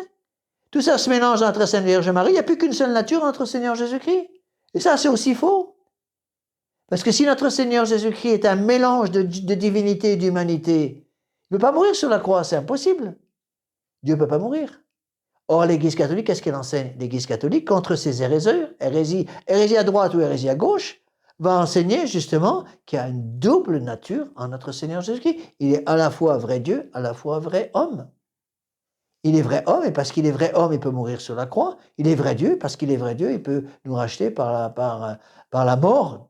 Tout ça se mélange dans la Très Sainte Vierge Marie, il n'y a plus qu'une seule nature entre Seigneur Jésus-Christ. Et ça, c'est aussi faux. Parce que si notre Seigneur Jésus-Christ est un mélange de divinité et d'humanité, il ne peut pas mourir sur la croix, c'est impossible. Dieu ne peut pas mourir. Or, l'Église catholique, qu'est-ce qu'elle enseigne? L'Église catholique, contre ses hérésie à droite ou hérésie à gauche, va enseigner justement qu'il y a une double nature en notre Seigneur Jésus-Christ. Il est à la fois vrai Dieu, à la fois vrai homme. Il est vrai homme, et parce qu'il est vrai homme, il peut mourir sur la croix. Il est vrai Dieu, parce qu'il est vrai Dieu, il peut nous racheter par la mort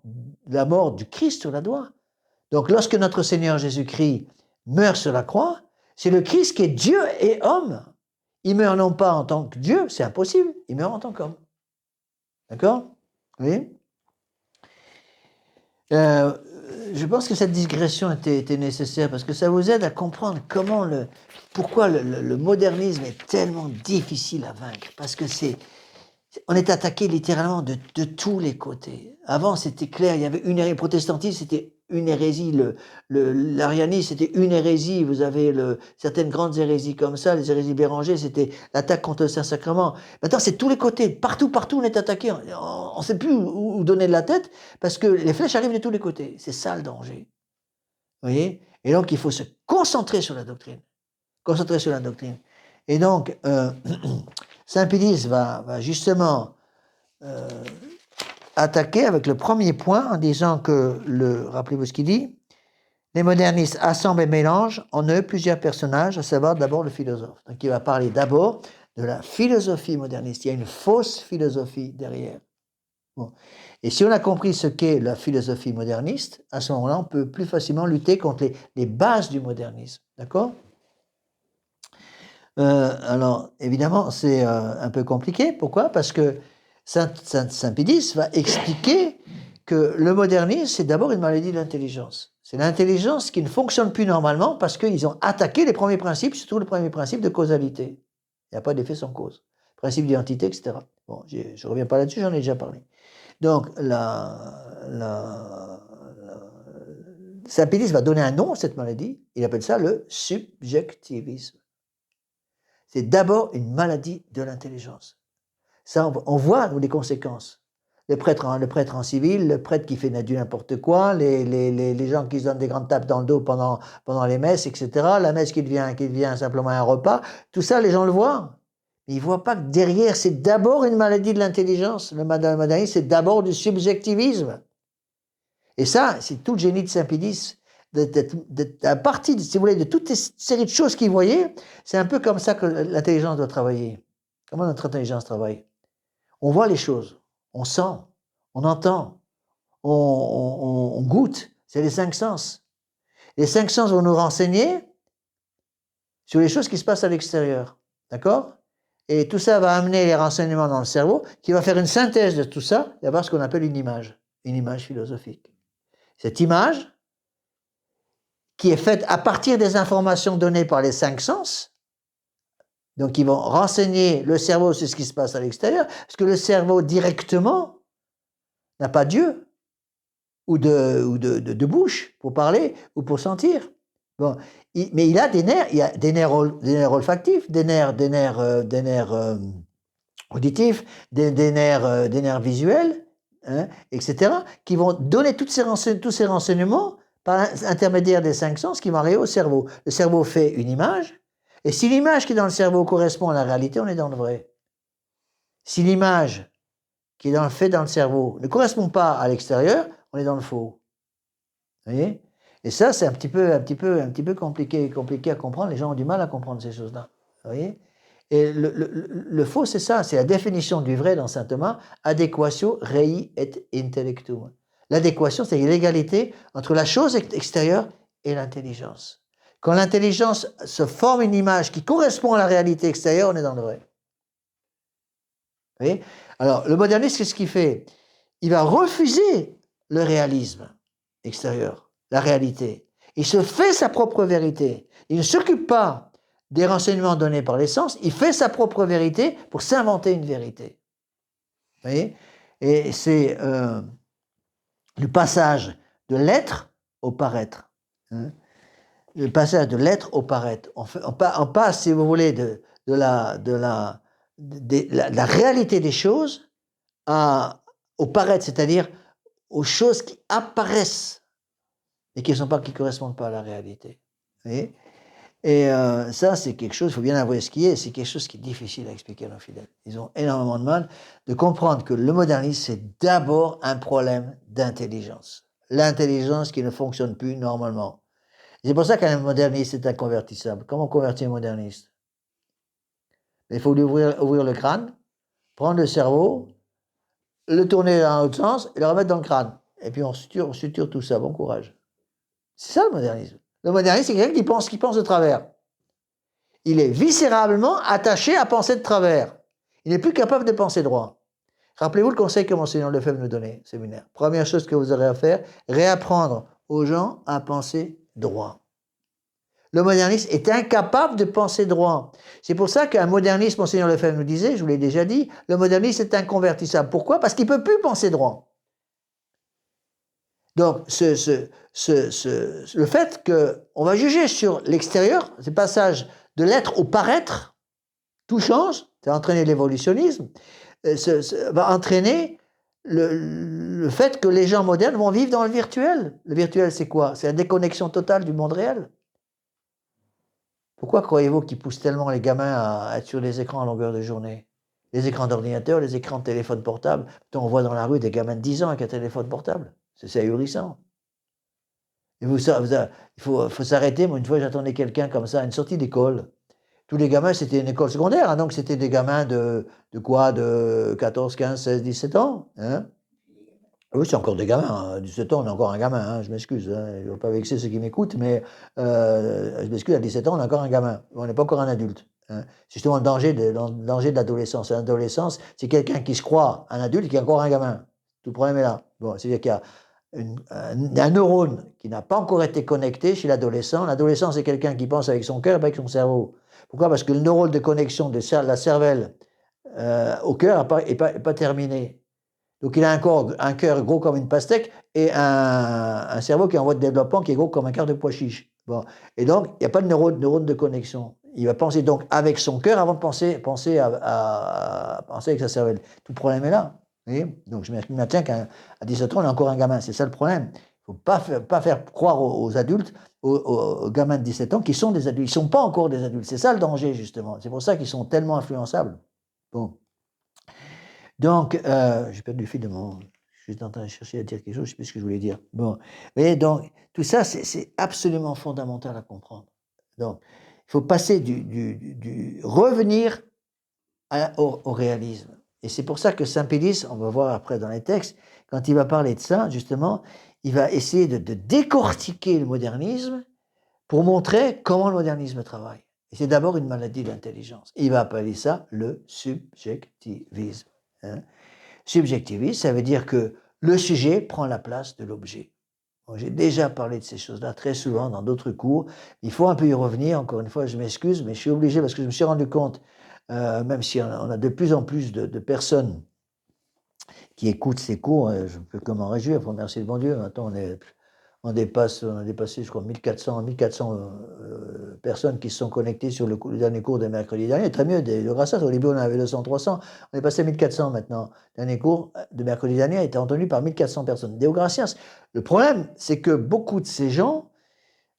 du Christ sur la croix. Donc, lorsque notre Seigneur Jésus-Christ meurt sur la croix, c'est le Christ qui est Dieu et homme. Il meurt non pas en tant que Dieu, c'est impossible, il meurt en tant qu'homme. D'accord? Oui? Je pense que cette digression était nécessaire parce que ça vous aide à comprendre pourquoi le modernisme est tellement difficile à vaincre. Parce que on est attaqué littéralement de tous les côtés. Avant, c'était clair, il y avait une hérésie. Le protestantisme, c'était une hérésie. L'arianisme, c'était une hérésie. Vous avez certaines grandes hérésies comme ça. Les hérésies Bérangère, c'était l'attaque contre le Saint-Sacrement. Maintenant, c'est tous les côtés. Partout, on est attaqué. On ne sait plus où donner de la tête parce que les flèches arrivent de tous les côtés. C'est ça le danger. Vous voyez? Et donc, il faut se concentrer sur la doctrine. Concentrer sur la doctrine. Et donc, Saint Pédis va justement attaquer avec le premier point en disant que, rappelez-vous ce qu'il dit, les modernistes assemblent et mélangent en eux plusieurs personnages, à savoir d'abord le philosophe. Donc il va parler d'abord de la philosophie moderniste. Il y a une fausse philosophie derrière. Bon. Et si on a compris ce qu'est la philosophie moderniste, à ce moment-là, on peut plus facilement lutter contre les bases du modernisme. D'accord ? Alors, évidemment, c'est un peu compliqué. Pourquoi? Parce que Saint Pédis va expliquer que le modernisme, c'est d'abord une maladie de l'intelligence. C'est l'intelligence qui ne fonctionne plus normalement parce qu'ils ont attaqué les premiers principes, surtout le premier principe de causalité. Il n'y a pas d'effet sans cause. Principe d'identité, etc. Bon, je ne reviens pas là-dessus, j'en ai déjà parlé. Donc, Saint Pédis va donner un nom à cette maladie. Il appelle ça le subjectivisme. C'est d'abord une maladie de l'intelligence. Ça, on voit les conséquences. le prêtre en civil, le prêtre qui fait du n'importe quoi, les gens qui se donnent des grandes tapes dans le dos pendant les messes, etc. La messe qui devient simplement un repas. Tout ça, les gens le voient. Mais ils ne voient pas que derrière, c'est d'abord une maladie de l'intelligence. Le modernisme, c'est d'abord du subjectivisme. Et ça, c'est tout le génie de Saint-Pédis. À partir, si vous voulez, de toute cette série de choses qu'il voyait, c'est un peu comme ça que l'intelligence doit travailler. Comment notre intelligence travaille? On voit les choses, on sent, on entend, on goûte. C'est les 5 sens. Les 5 sens vont nous renseigner sur les choses qui se passent à l'extérieur. D'accord? Et tout ça va amener les renseignements dans le cerveau, qui va faire une synthèse de tout ça, et avoir ce qu'on appelle une image philosophique. Cette image, qui est faite à partir des informations données par les 5 sens, donc ils vont renseigner le cerveau sur ce qui se passe à l'extérieur, parce que le cerveau directement n'a pas d'yeux, ou de bouche pour parler, ou pour sentir. Bon, mais il a des nerfs olfactifs, des nerfs auditifs, des nerfs visuels, hein, etc., qui vont donner tous ces renseignements par l'intermédiaire des 5 sens qui vont arriver au cerveau. Le cerveau fait une image, et si l'image qui est dans le cerveau correspond à la réalité, on est dans le vrai. Si l'image qui est fait dans le cerveau ne correspond pas à l'extérieur, on est dans le faux. Vous voyez? Et ça, c'est un petit peu compliqué à comprendre. Les gens ont du mal à comprendre ces choses-là. Vous voyez? Et le faux, c'est ça, c'est la définition du vrai dans saint Thomas, adequatio rei et intellectum. L'adéquation, c'est l'égalité entre la chose extérieure et l'intelligence. Quand l'intelligence se forme une image qui correspond à la réalité extérieure, on est dans le vrai. Vous voyez? Alors, le modernisme, qu'est-ce qu'il fait? Il va refuser le réalisme extérieur, la réalité. Il se fait sa propre vérité. Il ne s'occupe pas des renseignements donnés par les sens, il fait sa propre vérité pour s'inventer une vérité. Vous voyez? Et c'est le passage de l'être au paraître. Hein? Le passage de l'être au paraître. On passe, si vous voulez, de la réalité des choses au paraître, c'est-à-dire aux choses qui apparaissent et qui ne correspondent pas à la réalité. Vous voyez? Et ça, c'est quelque chose, il faut bien avouer ce qui est, c'est quelque chose qui est difficile à expliquer à nos fidèles. Ils ont énormément de mal de comprendre que le modernisme, c'est d'abord un problème d'intelligence. L'intelligence qui ne fonctionne plus normalement. C'est pour ça qu'un moderniste est inconvertissable. Comment convertir un moderniste? Il faut lui ouvrir le crâne, prendre le cerveau, le tourner dans l'autre sens et le remettre dans le crâne. Et puis on suture tout ça. Bon courage. C'est ça le modernisme. Le modernisme, c'est quelqu'un qui pense de travers. Il est viscéralement attaché à penser de travers. Il n'est plus capable de penser droit. Rappelez-vous le conseil que Monseigneur Lefebvre nous donnait au séminaire. Première chose que vous aurez à faire, réapprendre aux gens à penser droit. Le moderniste est incapable de penser droit. C'est pour ça qu'un moderniste, Monseigneur Lefebvre nous disait, je vous l'ai déjà dit, le moderniste est inconvertissable. Pourquoi? Parce qu'il ne peut plus penser droit. Donc, le fait qu'on va juger sur l'extérieur, ce passage de l'être au paraître, tout change, ça va entraîner l'évolutionnisme, va entraîner le fait que les gens modernes vont vivre dans le virtuel. Le virtuel, c'est quoi? C'est la déconnexion totale du monde réel. Pourquoi croyez-vous qu'ils poussent tellement les gamins à être sur les écrans à longueur de journée? Les écrans d'ordinateur, les écrans de téléphone portable. On voit dans la rue des gamins de 10 ans avec un téléphone portable. C'est ahurissant. Et il faut s'arrêter. Moi, une fois, j'attendais quelqu'un comme ça à une sortie d'école. Tous les gamins, c'était une école secondaire, hein, donc c'était des gamins de 14, 15, 16, 17 ans. Hein? Oui, c'est encore des gamins. À 17 ans, on est encore un gamin. Hein, je m'excuse. Hein, je ne veux pas vexer ceux qui m'écoutent, mais je m'excuse, à 17 ans, on est encore un gamin. On n'est pas encore un adulte. Hein. C'est justement le danger de l'adolescence. L'adolescence, c'est quelqu'un qui se croit un adulte et qui est encore un gamin. Tout le problème est là. Bon, c'est-à-dire qu'il y a un neurone qui n'a pas encore été connecté chez l'adolescent. L'adolescent, c'est quelqu'un qui pense avec son cœur et pas avec son cerveau. Pourquoi? Parce que le neurone de connexion de la cervelle au cœur n'est pas terminé. Donc il a un cœur gros comme une pastèque et un cerveau qui est en voie de développement qui est gros comme un quart de pois chiche. Bon. Et donc, il n'y a pas de neurone de connexion. Il va penser donc avec son cœur avant de penser avec sa cervelle. Tout le problème est là. Vous voyez? Donc je maintiens qu'à 17 ans, on est encore un gamin. C'est ça le problème. Il ne faut pas faire croire aux adultes, aux gamins de 17 ans, qu'ils sont des adultes. Ils ne sont pas encore des adultes. C'est ça le danger, justement. C'est pour ça qu'ils sont tellement influençables. Bon. Donc, j'ai perdu le fil de mon... Je suis en train de chercher à dire quelque chose, je ne sais plus ce que je voulais dire. Bon. Vous voyez, donc, tout ça, c'est absolument fondamental à comprendre. Donc, il faut passer revenir au réalisme. Et c'est pour ça que Saint Pélis, on va voir après dans les textes, quand il va parler de ça, justement, il va essayer de décortiquer le modernisme pour montrer comment le modernisme travaille. Et c'est d'abord une maladie de l'intelligence. Il va appeler ça le subjectivisme. Hein. Subjectivisme, ça veut dire que le sujet prend la place de l'objet. Bon, j'ai déjà parlé de ces choses-là très souvent dans d'autres cours. Il faut un peu y revenir. Encore une fois, je m'excuse, mais je suis obligé parce que je me suis rendu compte, même si on a de plus en plus de personnes qui écoutent ces cours, je ne peux que m'en réjouir. Il faut remercier le bon Dieu. Maintenant, on a dépassé, je crois, 1400 personnes qui se sont connectées sur le dernier cours de mercredi dernier. Très mieux, de grâce à ça. Au début, on avait 200, 300. On est passé à 1400 maintenant. Le dernier cours de mercredi dernier a été entendu par 1400 personnes. Deo gratias. Le problème, c'est que beaucoup de ces gens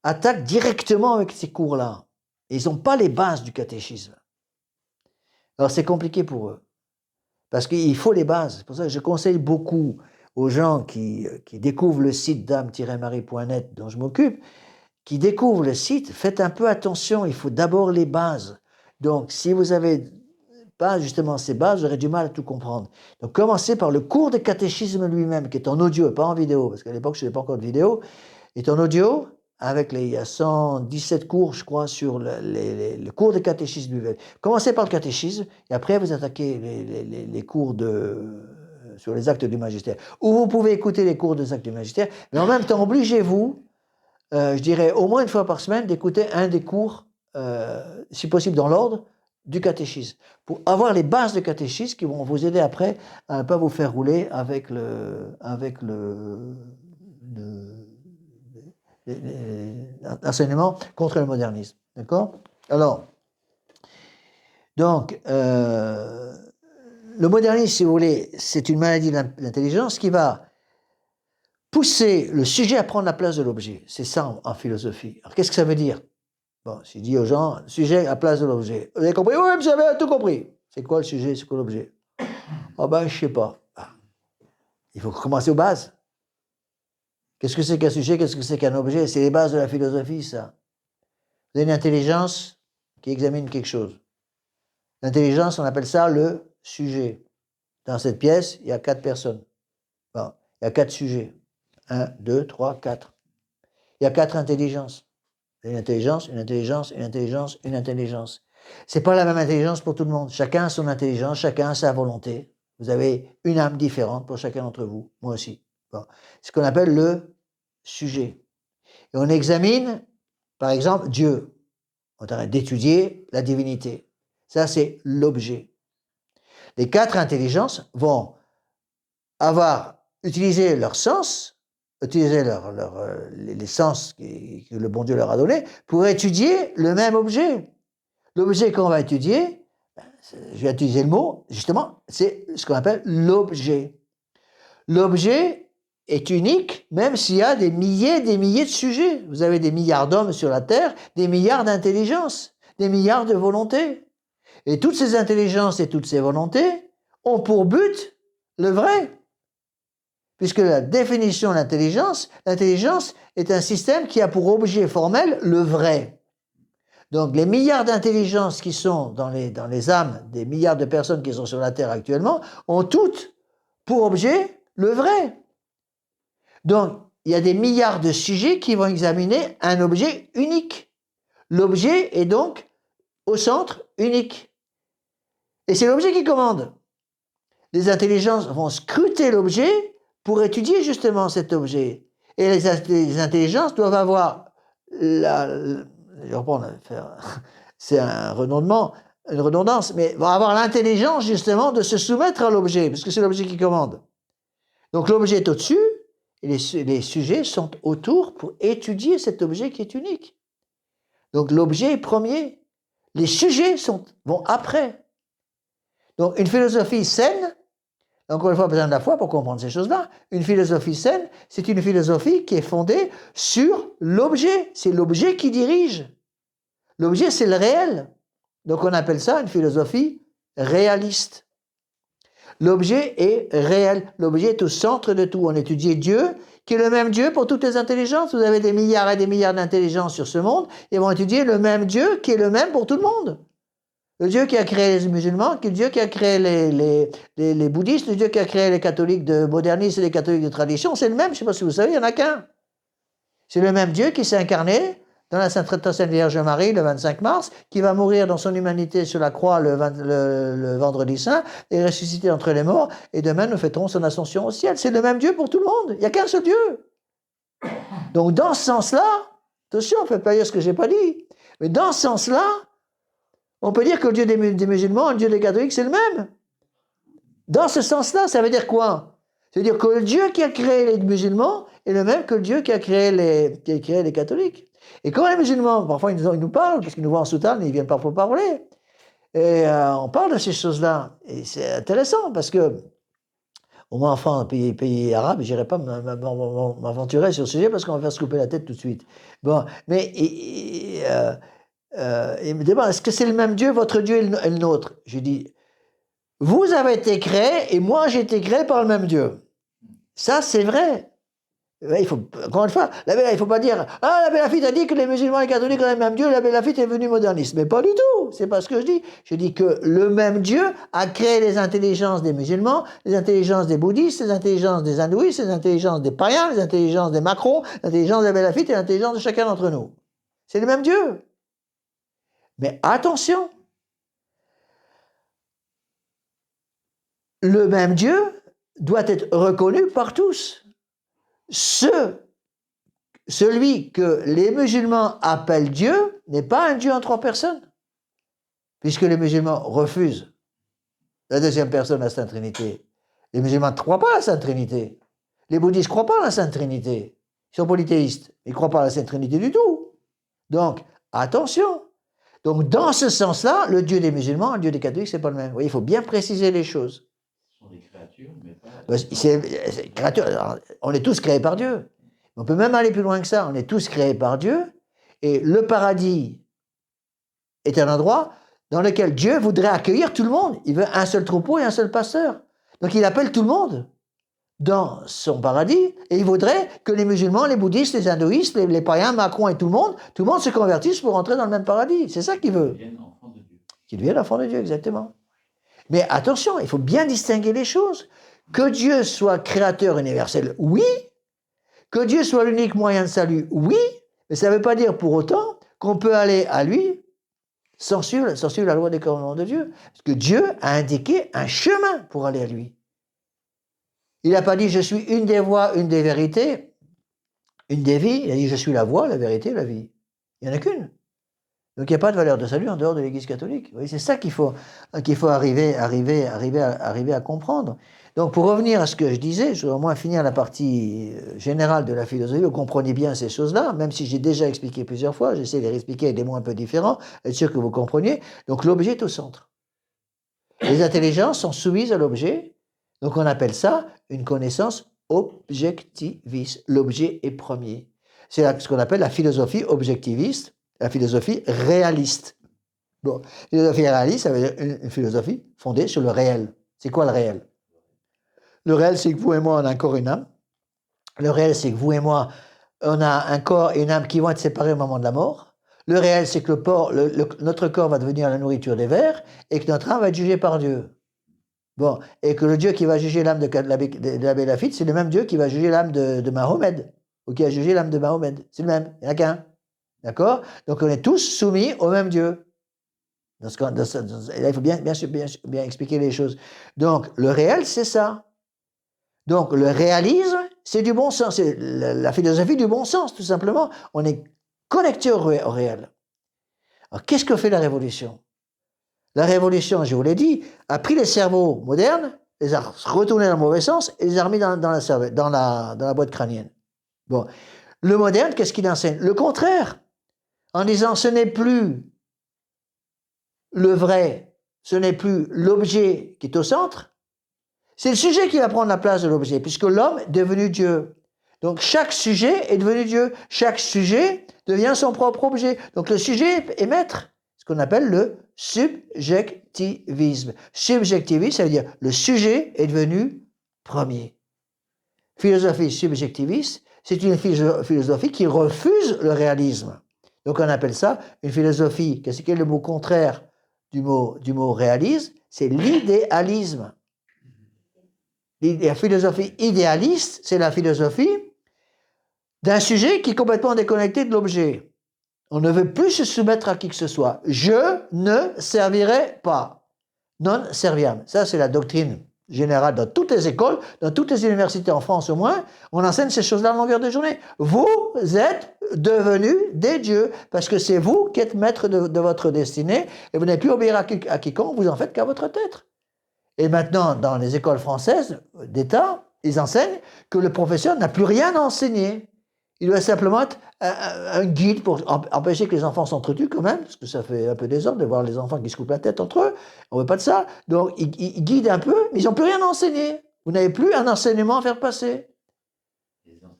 attaquent directement avec ces cours-là. Et ils n'ont pas les bases du catéchisme. Alors, c'est compliqué pour eux. Parce qu'il faut les bases. C'est pour ça que je conseille beaucoup aux gens qui découvrent le site dame-marie.net dont je m'occupe, qui découvrent le site, faites un peu attention, il faut d'abord les bases. Donc, si vous n'avez pas justement ces bases, vous aurez du mal à tout comprendre. Donc, commencez par le cours de catéchisme lui-même, qui est en audio et pas en vidéo, parce qu'à l'époque, je n'avais pas encore de vidéo, est en audio, il y a 117 cours, je crois, sur le cours de catéchisme lui-même. Commencez par le catéchisme, et après, vous attaquez les cours sur les actes du magistère. Ou vous pouvez écouter les cours des actes du magistère, mais en même temps, obligez-vous, je dirais au moins une fois par semaine, d'écouter un des cours, si possible dans l'ordre, du catéchisme, pour avoir les bases de catéchisme qui vont vous aider après à ne pas vous faire rouler avec l'enseignement contre le modernisme. D'accord? Alors, donc, le modernisme, si vous voulez, c'est une maladie de l'intelligence qui va pousser le sujet à prendre la place de l'objet. C'est ça en philosophie. Alors, qu'est-ce que ça veut dire? Bon, je dis aux gens, sujet à la place de l'objet. Vous avez compris? Oui, vous avez tout compris. C'est quoi le sujet? C'est quoi l'objet? Ah ben, je sais pas. Ah. Il faut commencer aux bases. Qu'est-ce que c'est qu'un sujet? Qu'est-ce que c'est qu'un objet? C'est les bases de la philosophie, ça. Vous avez une intelligence qui examine quelque chose. L'intelligence, on appelle ça le sujet. Dans cette pièce, il y a 4 personnes. Bon, il y a 4 sujets. 1, 2, 3, 4. Il y a 4 intelligences. Une intelligence, une intelligence, une intelligence, une intelligence. C'est pas la même intelligence pour tout le monde. Chacun a son intelligence, chacun a sa volonté. Vous avez une âme différente pour chacun d'entre vous. Moi aussi. Bon. C'est ce qu'on appelle le sujet. Et on examine, par exemple, Dieu. On arrête d'étudier la divinité. Ça, c'est l'objet. Les 4 intelligences vont avoir utilisé leur sens, utiliser les sens que le bon Dieu leur a donnés pour étudier le même objet. L'objet qu'on va étudier, je vais utiliser le mot, justement, c'est ce qu'on appelle l'objet. L'objet est unique, même s'il y a des milliers de sujets. Vous avez des milliards d'hommes sur la Terre, des milliards d'intelligences, des milliards de volontés. Et toutes ces intelligences et toutes ces volontés ont pour but le vrai. Puisque la définition de l'intelligence est un système qui a pour objet formel le vrai. Donc les milliards d'intelligences qui sont dans les âmes des milliards de personnes qui sont sur la Terre actuellement ont toutes pour objet le vrai. Donc il y a des milliards de sujets qui vont examiner un objet unique. L'objet est donc au centre unique. Et c'est l'objet qui commande. Les intelligences vont scruter l'objet pour étudier justement cet objet. Et les intelligences doivent avoir je vais reprendre, c'est une redondance, mais vont avoir l'intelligence justement de se soumettre à l'objet, parce que c'est l'objet qui commande. Donc l'objet est au-dessus, et les sujets sont autour pour étudier cet objet qui est unique. Donc l'objet est premier, les sujets vont après. Donc une philosophie saine, Encore une fois, besoin de la foi pour comprendre ces choses-là. Une philosophie saine, c'est une philosophie qui est fondée sur l'objet. C'est l'objet qui dirige. L'objet, c'est le réel. Donc on appelle ça une philosophie réaliste. L'objet est réel. L'objet est au centre de tout. On étudie Dieu, qui est le même Dieu pour toutes les intelligences. Vous avez des milliards et des milliards d'intelligences sur ce monde, et vont étudier le même Dieu qui est le même pour tout le monde. Le Dieu qui a créé les musulmans, le Dieu qui a créé les bouddhistes, le Dieu qui a créé les catholiques de modernisme et les catholiques de tradition, c'est le même. Je ne sais pas si vous savez, il n'y en a qu'un. C'est le même Dieu qui s'est incarné dans la Sainte Vierge Marie le 25 mars, qui va mourir dans son humanité sur la croix le vendredi saint, et ressusciter entre les morts, et demain nous fêterons son ascension au ciel. C'est le même Dieu pour tout le monde, il n'y a qu'un seul Dieu. Donc dans ce sens-là, attention, on ne fait pas dire ce que je n'ai pas dit, mais dans ce sens-là, on peut dire que le Dieu des musulmans, le Dieu des catholiques, c'est le même. Dans ce sens-là, ça veut dire quoi? Ça veut dire que le Dieu qui a créé les musulmans est le même que le Dieu qui a créé les catholiques. Et quand les musulmans, parfois ils nous parlent, parce qu'ils nous voient en soutane, ils viennent parfois parler. Et on parle de ces choses-là. Et c'est intéressant, parce que, au moins, enfin, pays arabe, je n'irai pas m'aventurer sur ce sujet, parce qu'on va faire se couper la tête tout de suite. Bon, mais il me demande, est-ce que c'est le même Dieu, votre Dieu et le nôtre? Je dis, vous avez été créés, et moi j'ai été créé par le même Dieu. Ça, c'est vrai. Il faut, encore une fois, il ne faut pas dire « Ah, l'abbé Laffitte a dit que les musulmans et les catholiques ont le même Dieu, l'abbé Laffitte est devenu moderniste. » Mais pas du tout, c'est pas ce que je dis. Je dis que le même Dieu a créé les intelligences des musulmans, les intelligences des bouddhistes, les intelligences des hindouistes, les intelligences des païens, les intelligences des Macron, l'intelligence de l'abbé Laffitte et l'intelligence de chacun d'entre nous. C'est le même Dieu. Mais attention, le même Dieu doit être reconnu par tous. Celui que les musulmans appellent Dieu n'est pas un Dieu en trois personnes, puisque les musulmans refusent la deuxième personne, la Sainte Trinité. Les musulmans ne croient pas à la Sainte Trinité. Les bouddhistes ne croient pas à la Sainte Trinité. Ils sont polythéistes. Ils ne croient pas à la Sainte Trinité du tout. Donc, attention. Donc, dans ce sens-là, le Dieu des musulmans et le Dieu des catholiques, ce n'est pas le même. Vous voyez, il faut bien préciser les choses. Ce sont des créatures, mais pas... On est tous créés par Dieu. On peut même aller plus loin que ça. On est tous créés par Dieu. Et le paradis est un endroit dans lequel Dieu voudrait accueillir tout le monde. Il veut un seul troupeau et un seul pasteur. Donc il appelle tout le monde dans son paradis. Et il voudrait que les musulmans, les bouddhistes, les hindouistes, les païens, Macron et tout le monde se convertissent pour entrer dans le même paradis. C'est ça qu'il veut. Qu'ils deviennent enfants de Dieu. Qu'ils deviennent enfants de Dieu, exactement. Mais attention, il faut bien distinguer les choses. Que Dieu soit créateur universel, oui. Que Dieu soit l'unique moyen de salut, oui. Mais ça ne veut pas dire pour autant qu'on peut aller à lui sans suivre la loi des commandements de Dieu. Parce que Dieu a indiqué un chemin pour aller à lui. Il n'a pas dit « je suis une des voies, une des vérités, une des vies ». Il a dit « je suis la voie, la vérité, la vie ». Il n'y en a qu'une. Donc il n'y a pas de valeur de salut en dehors de l'Église catholique. C'est ça qu'il faut arriver à comprendre. Donc pour revenir à ce que je disais, je vais au moins finir la partie générale de la philosophie, vous comprenez bien ces choses-là, même si j'ai déjà expliqué plusieurs fois, j'essaie de les expliquer avec des mots un peu différents, être sûr que vous compreniez. Donc l'objet est au centre. Les intelligences sont soumises à l'objet, donc on appelle ça une connaissance objectiviste. L'objet est premier. C'est ce qu'on appelle la philosophie objectiviste, la philosophie réaliste. Bon, philosophie réaliste, ça veut dire une philosophie fondée sur le réel. C'est quoi le réel? Le réel, c'est que vous et moi, on a un corps et une âme. Le réel, c'est que vous et moi, on a un corps et une âme qui vont être séparés au moment de la mort. Le réel, c'est que notre corps va devenir la nourriture des vers et que notre âme va être jugée par Dieu. Bon, et que le Dieu qui va juger l'âme de l'abbé Laffitte, c'est le même Dieu qui va juger l'âme de Mahomet, ou qui a jugé l'âme de Mahomet. C'est le même, il n'y en a qu'un. D'accord? Donc on est tous soumis au même Dieu. Et là, il faut bien expliquer les choses. Donc le réel, c'est ça. Donc le réalisme, c'est du bon sens, c'est la philosophie du bon sens, tout simplement. On est connecté au réel. Alors qu'est-ce que fait la Révolution? La Révolution, je vous l'ai dit, a pris les cerveaux modernes, les a retournés dans le mauvais sens et les a remis dans la boîte crânienne. Bon. Le moderne, qu'est-ce qu'il enseigne? Le contraire. En disant ce n'est plus le vrai, ce n'est plus l'objet qui est au centre, C'est le sujet qui va prendre la place de l'objet, puisque l'homme est devenu Dieu. Donc chaque sujet est devenu Dieu. Chaque sujet devient son propre objet. Donc le sujet est maître, ce qu'on appelle le subjectivisme. Subjectivisme, ça veut dire le sujet est devenu premier. Philosophie subjectiviste, c'est une philosophie qui refuse le réalisme. Donc on appelle ça une philosophie, qu'est-ce qu'est le mot contraire du mot réalisme? C'est l'idéalisme. La philosophie idéaliste, c'est la philosophie d'un sujet qui est complètement déconnecté de l'objet. On ne veut plus se soumettre à qui que ce soit. Je ne servirai pas. Non serviam. Ça, c'est la doctrine générale dans toutes les écoles, dans toutes les universités en France au moins. On enseigne ces choses-là à longueur de journée. Vous êtes devenus des dieux parce que c'est vous qui êtes maître de votre destinée et vous n'avez plus obéir à quiconque, vous en faites qu'à votre tête. Et maintenant, dans les écoles françaises d'État, ils enseignent que le professeur n'a plus rien à enseigner. Il doit simplement être un guide pour empêcher que les enfants s'entretuent quand même, parce que ça fait un peu désordre de voir les enfants qui se coupent la tête entre eux. On ne veut pas de ça. Donc, ils guident un peu, mais ils n'ont plus rien à enseigner. Vous n'avez plus un enseignement à faire passer.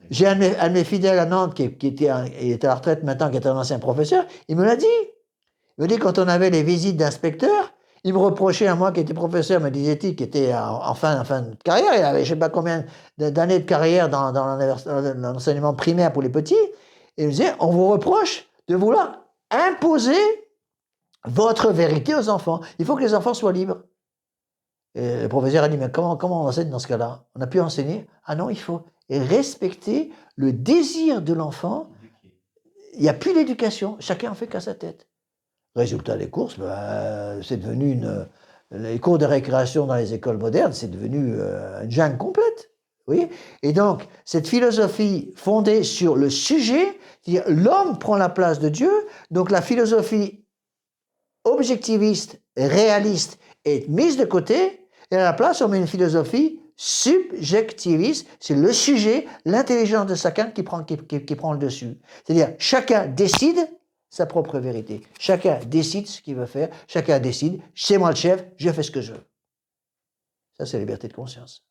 J'ai un de mes fidèles à Nantes qui était à la retraite maintenant, qui est un ancien professeur, il me l'a dit. Il me dit quand on avait les visites d'inspecteurs, il me reprochait à moi qui était professeur, me disait-il, qui était en fin de carrière, il avait je ne sais pas combien d'années de carrière dans l'enseignement primaire pour les petits, et il me disait, on vous reproche de vouloir imposer votre vérité aux enfants. Il faut que les enfants soient libres. Et le professeur a dit, mais comment on enseigne dans ce cas-là? On a pu enseigner? Ah non, il faut respecter le désir de l'enfant. Il n'y a plus d'éducation, chacun en fait qu'à sa tête. Résultat des courses, c'est devenu les cours de récréation dans les écoles modernes, c'est devenu une jungle complète. Oui. Et donc, cette philosophie fondée sur le sujet, c'est-à-dire l'homme prend la place de Dieu, donc la philosophie objectiviste, réaliste est mise de côté, et à la place, on met une philosophie subjectiviste, c'est le sujet, l'intelligence de chacun qui prend le dessus. C'est-à-dire, chacun décide sa propre vérité. Chacun décide ce qu'il veut faire. Chacun décide, c'est moi le chef, je fais ce que je veux. Ça, c'est la liberté de conscience.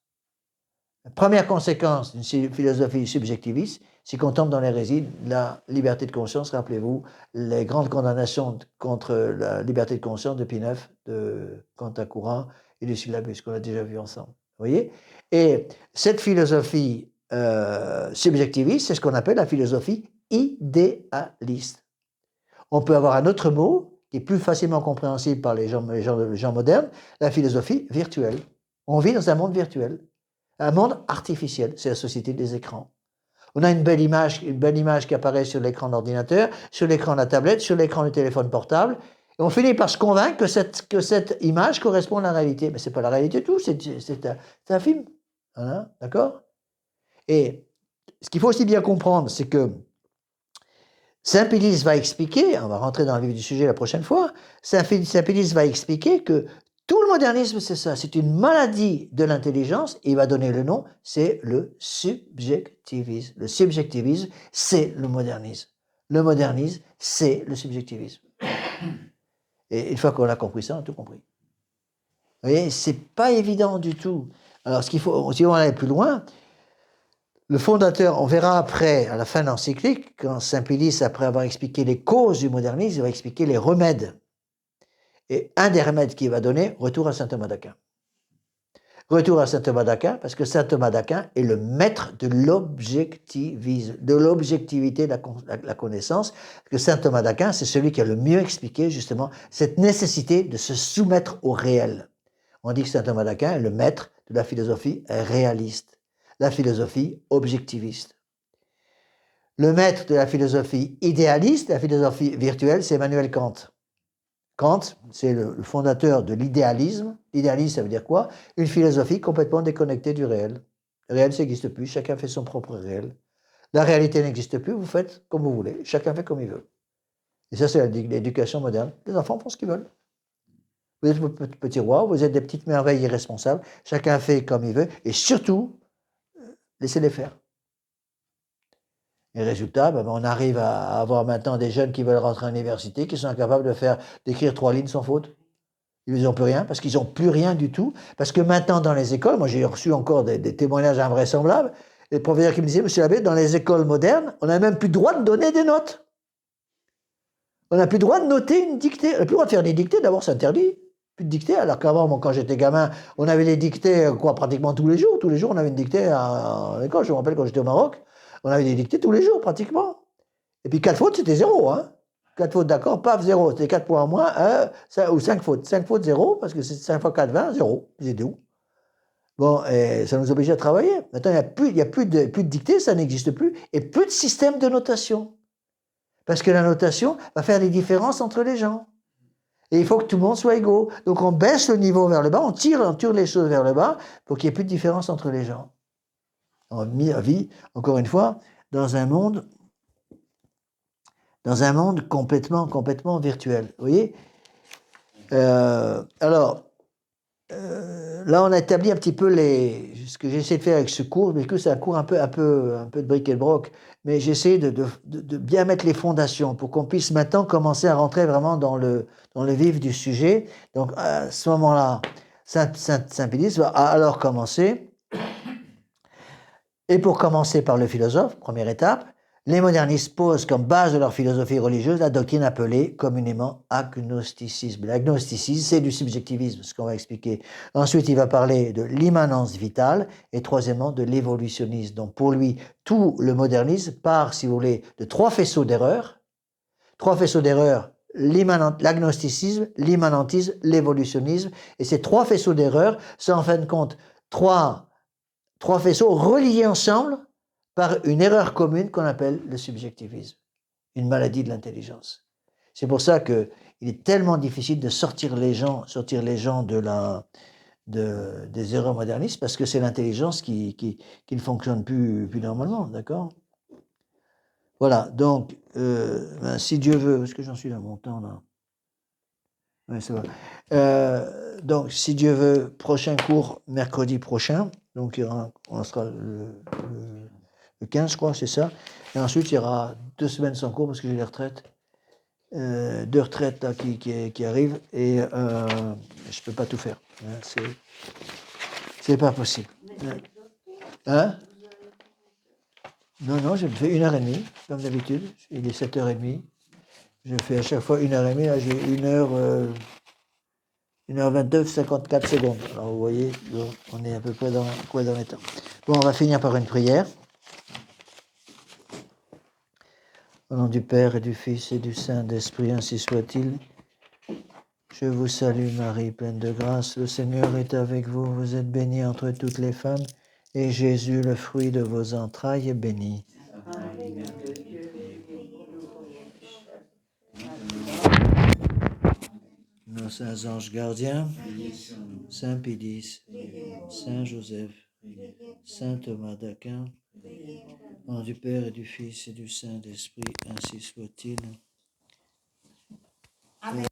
La première conséquence d'une philosophie subjectiviste, c'est qu'on tombe dans l'hérésie de la liberté de conscience. Rappelez-vous, les grandes condamnations contre la liberté de conscience de Pie IX, de Cantacourant et de Syllabus, qu'on a déjà vu ensemble. Vous voyez? Et cette philosophie subjectiviste, c'est ce qu'on appelle la philosophie idéaliste. On peut avoir un autre mot qui est plus facilement compréhensible par les gens modernes, la philosophie virtuelle. On vit dans un monde virtuel, un monde artificiel, c'est la société des écrans. On a une belle image qui apparaît sur l'écran de l'ordinateur, sur l'écran de la tablette, sur l'écran du téléphone portable, et on finit par se convaincre que cette image correspond à la réalité. Mais ce n'est pas la réalité du tout, c'est un film. Voilà, d'accord? Et ce qu'il faut aussi bien comprendre, c'est que Saint-Pédis va expliquer, on va rentrer dans le vif du sujet la prochaine fois, Saint-Pédis va expliquer que tout le modernisme, c'est ça, c'est une maladie de l'intelligence, et il va donner le nom, c'est le subjectivisme. Le subjectivisme, c'est le modernisme. Le modernisme, c'est le subjectivisme. Et une fois qu'on a compris ça, on a tout compris. Vous voyez, c'est pas évident du tout. Alors, ce qu'il faut, si on va aller plus loin, le fondateur, on verra après, à la fin de l'encyclique, quand Saint-Pédis, après avoir expliqué les causes du modernisme, il va expliquer les remèdes. Et un des remèdes qu'il va donner, retour à saint Thomas d'Aquin. Retour à saint Thomas d'Aquin, parce que saint Thomas d'Aquin est le maître de l'objectivisme, de l'objectivité de la connaissance. Parce que saint Thomas d'Aquin, c'est celui qui a le mieux expliqué, justement, cette nécessité de se soumettre au réel. On dit que saint Thomas d'Aquin est le maître de la philosophie réaliste, la philosophie objectiviste. Le maître de la philosophie idéaliste, la philosophie virtuelle, c'est Emmanuel Kant. Kant, c'est le fondateur de l'idéalisme. L'idéalisme, ça veut dire quoi? Une philosophie complètement déconnectée du réel. Le réel, ça n'existe plus, chacun fait son propre réel. La réalité n'existe plus, vous faites comme vous voulez, chacun fait comme il veut. Et ça, c'est l'éducation moderne. Les enfants font ce qu'ils veulent. Vous êtes votre petit roi, vous êtes des petites merveilles irresponsables, chacun fait comme il veut, et surtout, laissez-les faire. Et résultat, on arrive à avoir maintenant des jeunes qui veulent rentrer à l'université, qui sont incapables d'écrire 3 lignes sans faute. Ils n'ont plus rien parce qu'ils n'ont plus rien du tout. Parce que maintenant, dans les écoles, moi j'ai reçu encore des témoignages invraisemblables, les professeurs qui me disaient, monsieur l'abbé, dans les écoles modernes, on n'a même plus le droit de donner des notes. On n'a plus le droit de noter une dictée. On n'a plus le droit de faire des dictées, d'abord c'est interdit. Plus de dictée, alors qu'avant, moi, quand j'étais gamin, on avait des dictées pratiquement tous les jours. Tous les jours, on avait une dictée à l'école. Je me rappelle quand j'étais au Maroc, on avait des dictées tous les jours, pratiquement. Et puis 4 fautes, c'était 0. Hein. 4 fautes, d'accord, paf, 0. C'était 4 points en moins, ou 5 fautes. 5 fautes, 0, parce que c'est 5 fois 4, 20, 0. Ils étaient où? Bon, et ça nous obligeait à travailler. Maintenant, il n'y a plus de dictée, ça n'existe plus, et plus de système de notation. Parce que la notation va faire des différences entre les gens. Et il faut que tout le monde soit égaux. Donc on baisse le niveau vers le bas, on tire les choses vers le bas pour qu'il n'y ait plus de différence entre les gens. On vit, encore une fois, dans un monde complètement virtuel. Vous voyez alors, là, on a établi un petit peu ce que j'essaie de faire avec ce cours, mais que c'est un cours un peu de bric et de broc, mais j'essaie de bien mettre les fondations pour qu'on puisse maintenant commencer à rentrer vraiment dans le vif du sujet. Donc, à ce moment-là, Saint-Pédis va alors commencer. Et pour commencer par le philosophe, première étape, les modernistes posent comme base de leur philosophie religieuse la doctrine appelée communément agnosticisme. L'agnosticisme, c'est du subjectivisme, ce qu'on va expliquer. Ensuite, il va parler de l'immanence vitale et troisièmement de l'évolutionnisme. Donc pour lui, tout le modernisme part, si vous voulez, de 3 faisceaux d'erreurs. 3 faisceaux d'erreurs, l'agnosticisme, l'immanentisme, l'évolutionnisme. Et ces 3 faisceaux d'erreurs sont en fin de compte 3 faisceaux reliés ensemble par une erreur commune qu'on appelle le subjectivisme, une maladie de l'intelligence. C'est pour ça qu'il est tellement difficile de sortir les gens des erreurs modernistes, parce que c'est l'intelligence qui ne fonctionne plus normalement, d'accord? Voilà, donc, si Dieu veut, est-ce que j'en suis dans mon temps, là? Oui, c'est vrai. Donc, si Dieu veut, prochain cours, mercredi prochain, donc on sera le 15, je crois, c'est ça. Et ensuite, il y aura 2 semaines sans cours parce que j'ai les retraites. 2 retraites là, qui arrivent et je ne peux pas tout faire. Hein, c'est pas possible. Hein? Non, je me fais 1h30, comme d'habitude. Il est 7h30. Je fais à chaque fois 1h30. Là, j'ai 1h29, 54 secondes. Alors, vous voyez, on est à peu près dans les temps. Bon, on va finir par une prière. Au nom du Père et du Fils et du Saint-Esprit, ainsi soit-il. Je vous salue Marie, pleine de grâce, le Seigneur est avec vous, vous êtes bénie entre toutes les femmes, et Jésus, le fruit de vos entrailles, est béni. Nos saints anges gardiens, Saint Pédis, Saint Joseph, Saint Thomas d'Aquin, au nom du Père et du Fils et du Saint-Esprit, ainsi soit-il. Amen.